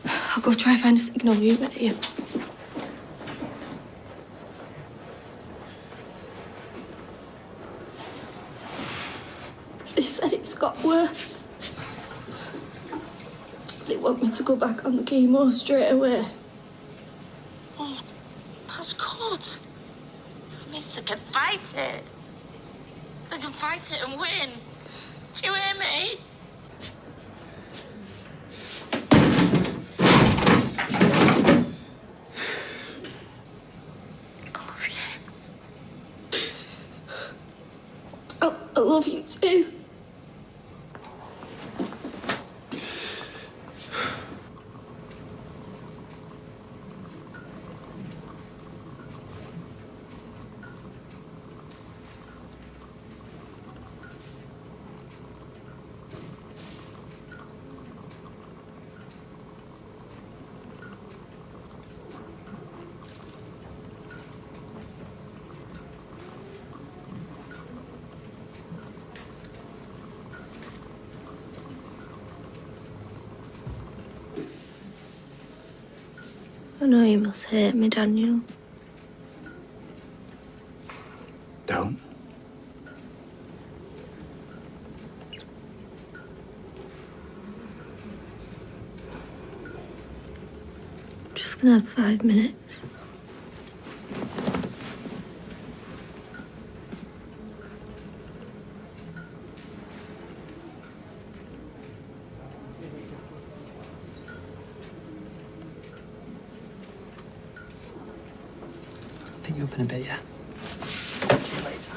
I'll go try and find a signal. You better hear. They said it's got worse. They want me to go back on the chemo straight away. Oh, that's good. That means they can fight it. They can fight it and win. Do you hear me? I love you. love you too. I know you must hate me, Daniel. Don't. Just gonna have 5 minutes. Pick you up in a bit, yeah? See you later.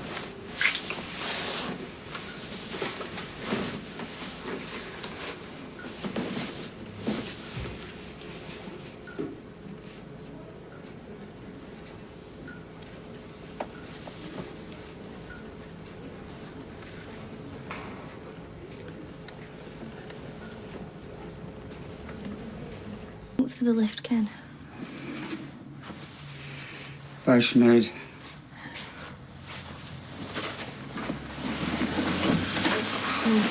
Thanks for the lift, Ken. Bye, Sinead.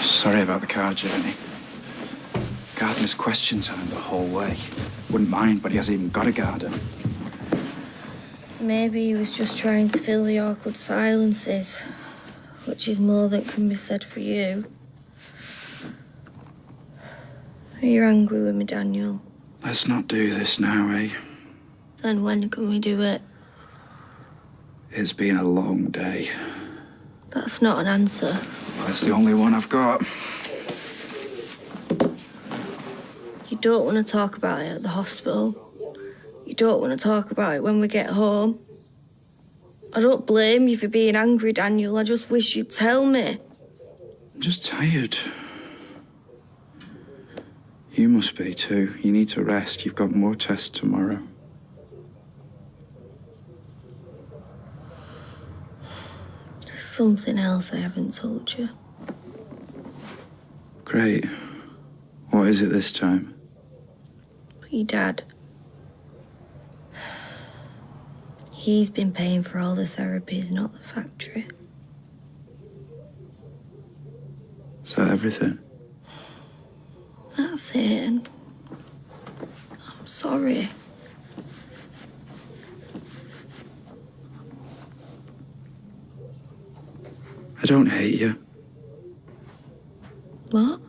Sorry about the car journey. Gardener's questions on him the whole way. Wouldn't mind, but he hasn't even got a garden. Maybe he was just trying to fill the awkward silences, which is more than can be said for you. Are you angry with me, Daniel? Let's not do this now, eh? Then when can we do it? It's been a long day. That's not an answer. That's the only one I've got. You don't want to talk about it at the hospital. You don't want to talk about it when we get home. I don't blame you for being angry, Daniel. I just wish you'd tell me. I'm just tired. You must be too. You need to rest. You've got more tests tomorrow. There's something else I haven't told you. Great. What is it this time? But your dad. He's been paying for all the therapies, not the factory. Is that everything? That's it. And I'm sorry. I don't hate you. What?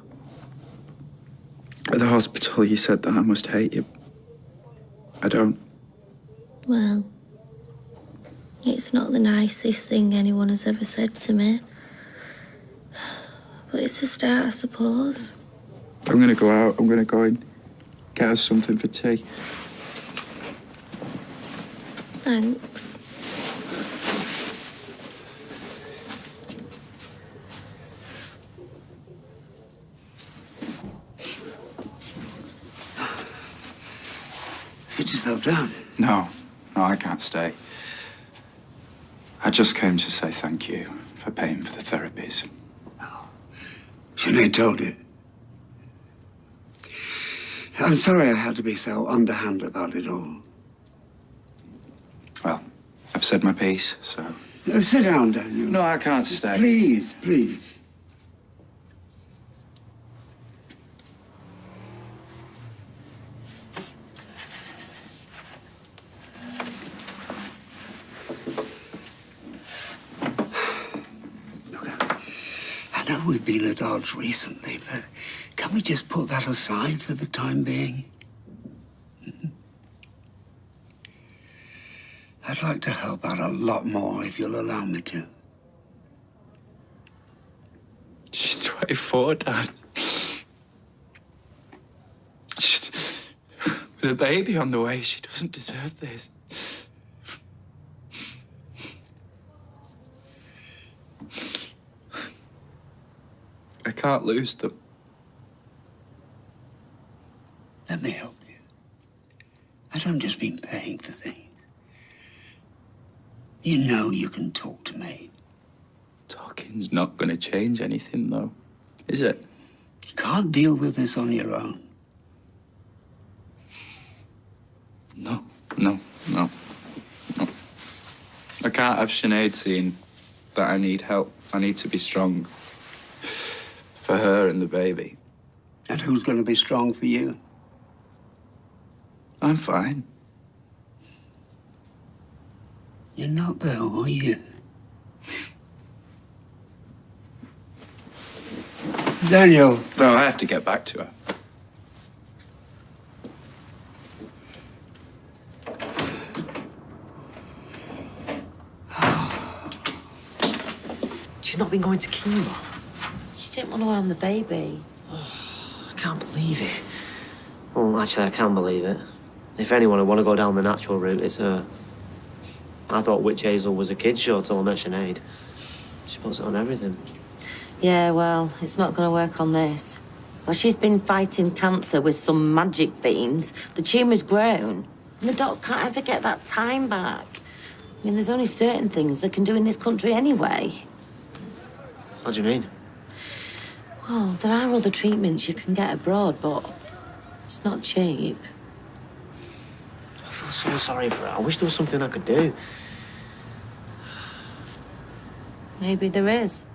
At the hospital, you said that I must hate you. I don't. Well, it's not the nicest thing anyone has ever said to me. But it's a start, I suppose. I'm gonna go out. I'm gonna go and get us something for tea. Thanks. Sit yourself down. No, I can't stay. I just came to say thank you for paying for the therapies. Sinead told you. I'm sorry I had to be so underhand about it all. Well, I've said my piece, so... Sit down, Daniel. No, I can't stay. Please, please. I know we've been at odds recently, but can we just put that aside for the time being? I'd like to help out a lot more if you'll allow me to. She's 24, Dad. With a baby on the way, she doesn't deserve this. can't lose them. Let me help you. I don't just mean paying for things. You know you can talk to me. Talking's not going to change anything, though, is it? You can't deal with this on your own. No. I can't have Sinead seeing that I need help. I need to be strong for her and the baby. And who's going to be strong for you? I'm fine. You're not, though, are you? Daniel. No, I have to get back to her. She's not been going to chemo. She didn't want to harm the baby. I can't believe it. Well, actually, I can believe it. If anyone would want to go down the natural route, it's her. I thought Witch Hazel was a kid's show till I met Sinead. She puts it on everything. Yeah, well, it's not going to work on this. Well, she's been fighting cancer with some magic beans. The tumour's grown, and the docs can't ever get that time back. I mean, there's only certain things they can do in this country anyway. What do you mean? Well, there are other treatments you can get abroad, but it's not cheap. I feel so sorry for her. I wish there was something I could do. Maybe there is.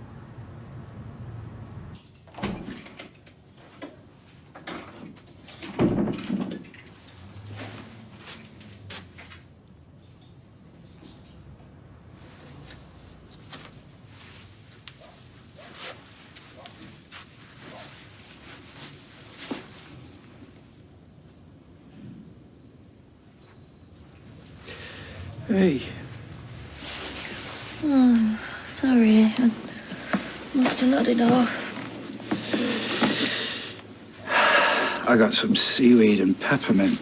Hey. Oh, sorry. I must have nodded off. I got some seaweed and peppermint.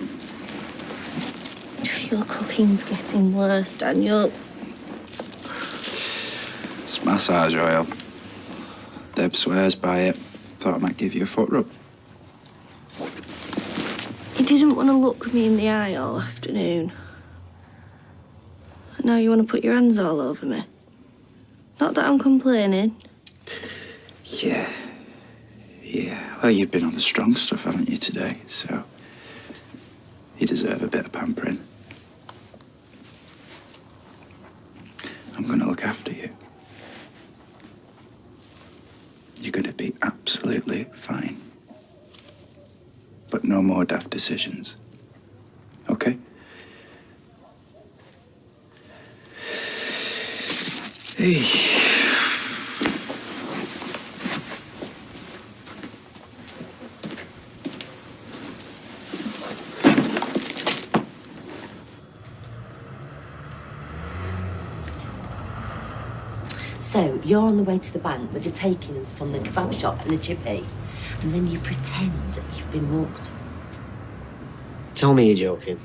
Your cooking's getting worse, Daniel. It's massage oil. Deb swears by it. Thought I might give you a foot rub. You didn't want to look me in the eye all afternoon. And now you want to put your hands all over me. Not that I'm complaining. Yeah. Well, you've been on the strong stuff, haven't you, today? So you deserve a bit of pampering. I'm going to look after you. You're going to be absolutely fine. But no more daft decisions. Okay? Hey. So, you're on the way to the bank with the takings from the kebab shop and the chippy, and then you pretend you've been walked. Tell me you're joking.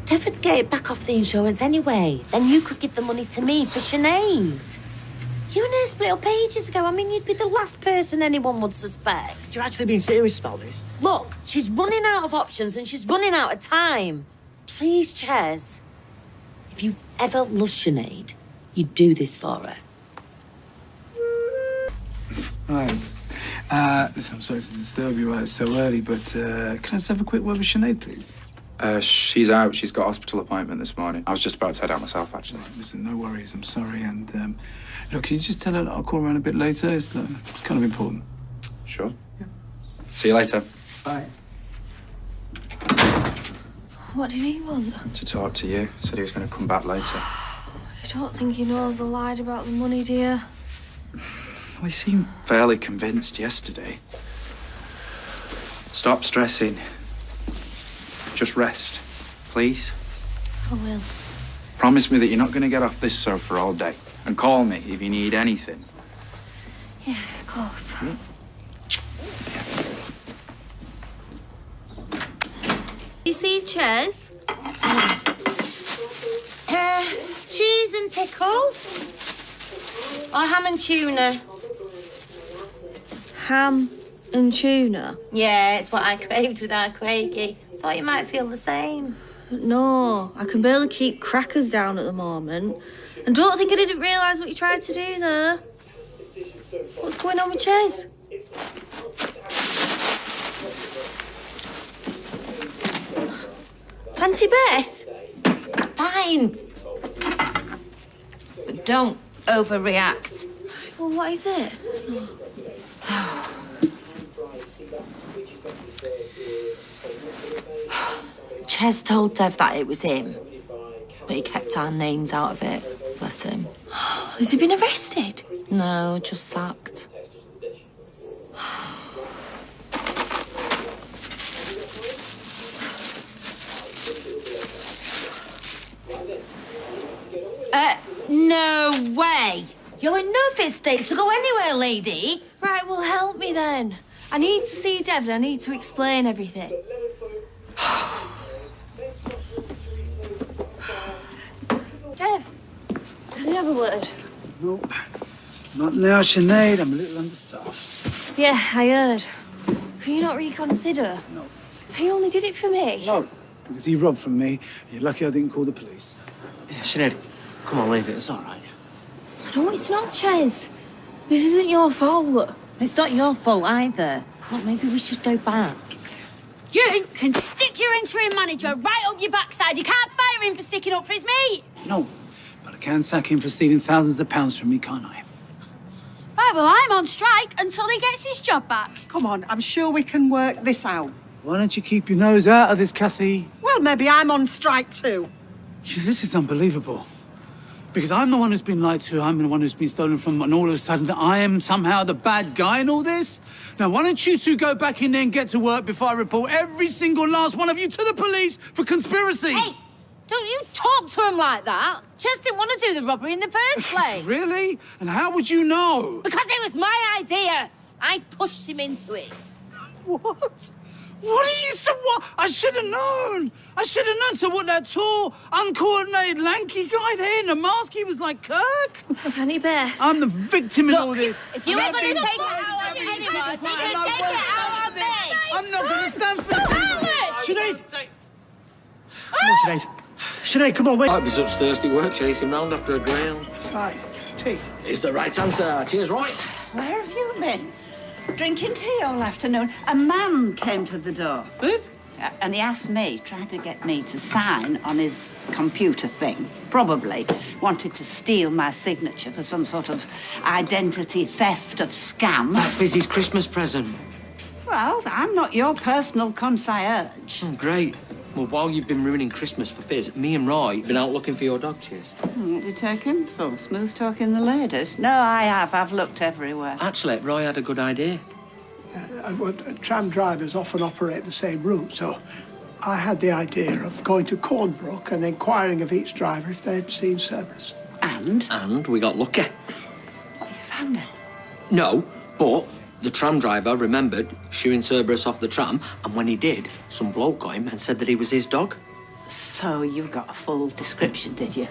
Tefford get it back off the insurance anyway. Then you could give the money to me for Sinead. You and her split up ages ago. I mean, you'd be the last person anyone would suspect. You're actually being serious about this? Look, she's running out of options and she's running out of time. Please, Ches, if you ever love Sinead, you'd do this for her. Hi. Listen, I'm sorry to disturb you right so early, but can I just have a quick word with Sinead, please? She's out. She's got a hospital appointment this morning. I was just about to head out myself, actually. Listen, no worries. I'm sorry. And look, can you just tell her that I'll call around a bit later? It's kind of important. Sure. Yeah. See you later. Bye. What did he want? To talk to you. Said he was going to come back later. I don't think he knows I lied about the money, dear. Well, he seemed fairly convinced yesterday. Stop stressing. Just rest, please. I will. Promise me that you're not going to get off this sofa all day. And call me if you need anything. Yeah, of course. You see, Ches? Cheese and pickle? Or ham and tuna? ham and tuna? Yeah, it's what I craved with our Craigie. Thought you might feel the same. No, I can barely keep crackers down at the moment. And don't think I didn't realise what you tried to do there. What's going on with Ches? Fancy Beth? Fine. But don't overreact. Well, what is it? Ches told Dev that it was him, but he kept our names out of it. Bless him. Has he been arrested? No, just sacked. No way! You're in no fit state to go anywhere, lady. Right, well, help me then. I need to see Dev and I need to explain everything. Dev, can you have a word? Nope. Not now, Sinead. I'm a little understaffed. Yeah, I heard. Can you not reconsider? No. He only did it for me. No, because he robbed from me. You're lucky I didn't call the police. Yeah, Sinead, come on, leave it. It's all right. No, it's not, Ches. This isn't your fault. It's not your fault either. Look, maybe we should go back. You can stick your interim manager right up your backside. You can't fire him for sticking up for his mate. No, but I can sack him for stealing thousands of pounds from me, can't I? Right, well, I'm on strike until he gets his job back. Come on, I'm sure we can work this out. Why don't you keep your nose out of this, Kathy? Well, maybe I'm on strike too. This is unbelievable. Because I'm the one who's been lied to, I'm the one who's been stolen from, and all of a sudden I am somehow the bad guy in all this? Now, why don't you two go back in there and get to work before I report every single last one of you to the police for conspiracy? Hey, don't you talk to him like that. Ches didn't want to do the robbery in the first place. Really? And how would you know? Because it was my idea. I pushed him into it. What? What are you so what? I should have known. I should have known. So what, that tall, uncoordinated, lanky guy there in the mask, he was like Kirk? Honey Beth. I'm the victim in all this. If you ever take it out on anyone, you can take it out on me. I'm not going to stand for this. Sinead! Come on, Sinead. Sinead, come on, wait. Might be such thirsty work chasing round after a greyhound. Right, tea. It's the right answer. Cheers, Roy. Where have you been? Drinking tea all afternoon. A man came to the door. And he asked me, tried to get me to sign on his computer thing. Probably wanted to steal my signature for some sort of identity theft of scam. That's Fizz's Christmas present. Well, I'm not your personal concierge. Oh, great. Well, while you've been ruining Christmas for Fizz, me and Roy have been out looking for your dog, Cheers. What do you take him for? Smooth talking the ladies? No, I have. I've looked everywhere. Actually, Roy had a good idea. Tram drivers often operate the same route, so I had the idea of going to Cornbrook and inquiring of each driver if they'd seen Cerberus. And? And we got lucky. What, you found him? No, but the tram driver remembered shooing Cerberus off the tram, and when he did, some bloke got him and said that he was his dog. So you got a full description, did you?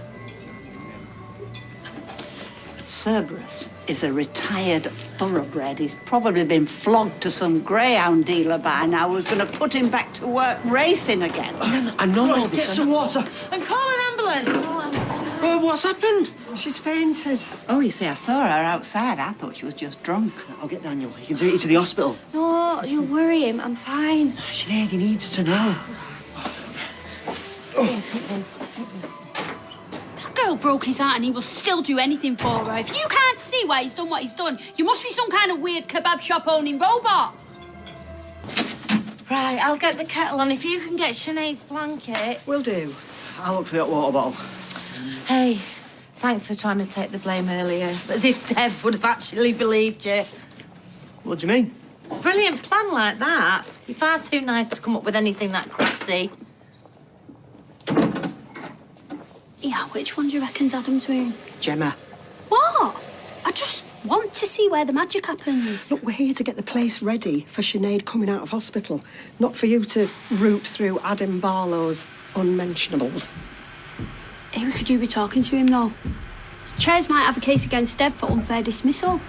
Cerberus is a retired thoroughbred. He's probably been flogged to some greyhound dealer by now who's going to put him back to work racing again. I know all Get this. some water. And call an ambulance. Well, what's happened? She's fainted. Oh, you see, I saw her outside. I thought she was just drunk. I'll get Daniel. He can take you to the hospital. No, you'll worry him. I'm fine. Sinead, he needs to know. That girl broke his heart and he will still do anything for her. If you can't see why he's done what he's done, you must be some kind of weird kebab shop owning robot. Right, I'll get the kettle on if you can get Sinead's blanket. Will do. I'll look for that water bottle. Hey, thanks for trying to take the blame earlier. As if Dev would have actually believed you. What do you mean? Brilliant plan like that. You're far too nice to come up with anything that crafty. Yeah, which one do you reckon's Adam's room? Gemma. What? I just want to see where the magic happens. Look, we're here to get the place ready for Sinead coming out of hospital, not for you to root through Adam Barlow's unmentionables. Who could you be talking to him, though? Chairs might have a case against Dev for unfair dismissal.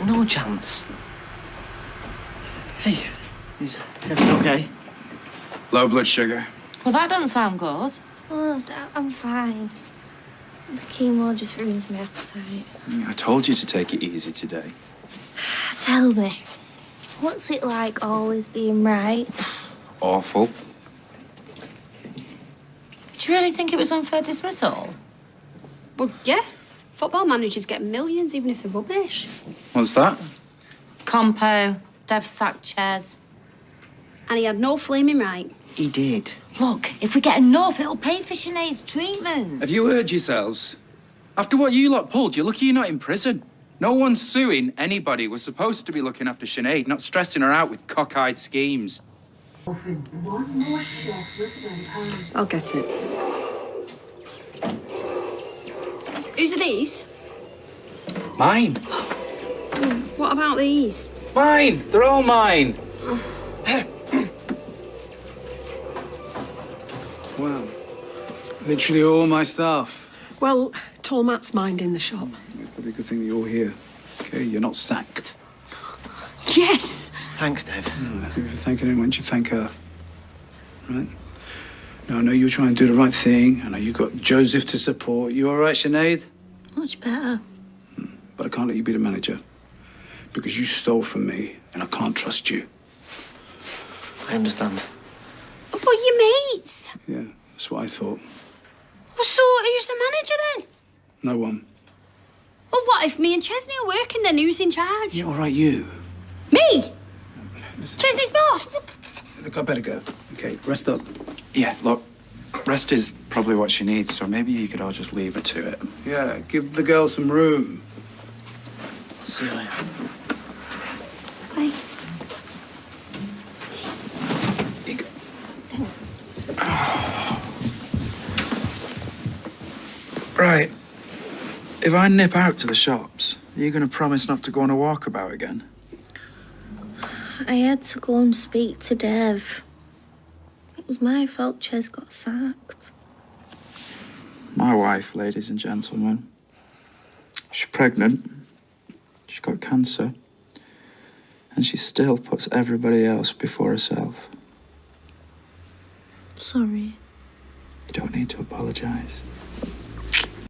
No chance. Hey, is everything okay? Low blood sugar. Well, that doesn't sound good. Oh, I'm fine. The chemo just ruins my appetite. I told you to take it easy today. Tell me, what's it like always being right? Awful. Do you really think it was unfair dismissal? Well, yes. Football managers get millions even if they're rubbish. What's that? Compo, Dev sacked chairs. And he had no flaming right. He did. Look, if we get enough, it'll pay for Sinead's treatment. Have you heard yourselves? After what you lot pulled, you're lucky you're not in prison. No one's suing anybody. We're supposed to be looking after Sinead, not stressing her out with cockeyed schemes. I'll get it. Whose are these? Mine. What about these? Mine. They're all mine. Well, literally all my stuff. Well, Tall Matt's minding the shop. It's probably a good thing that you're here. Okay, you're not sacked. Yes! Thanks, Dev. If you're thanking him, why don't you thank her? Right? Now, I know you're trying to do the right thing. I know you've got Joseph to support. You all right, Sinead? Much better. But I can't let you be the manager. Because you stole from me, and I can't trust you. I understand. But your mates! Yeah, that's what I thought. Well, so who's the manager then? No one. Well, what if me and Chesney are working then? Who's in charge? Yeah, all right, you. Me? Chesney's boss? Look, I better go. Okay, rest up. Yeah, look, rest is probably what she needs, so maybe you could all just leave her to it. Yeah, give the girl some room. See you later. Bye. Here you go. Right. If I nip out to the shops, are you going to promise not to go on a walkabout again? I had to go and speak to Dev. It was my fault Ches got sacked. My wife, ladies and gentlemen, she's pregnant, she's got cancer, and she still puts everybody else before herself. Sorry. You don't need to apologise.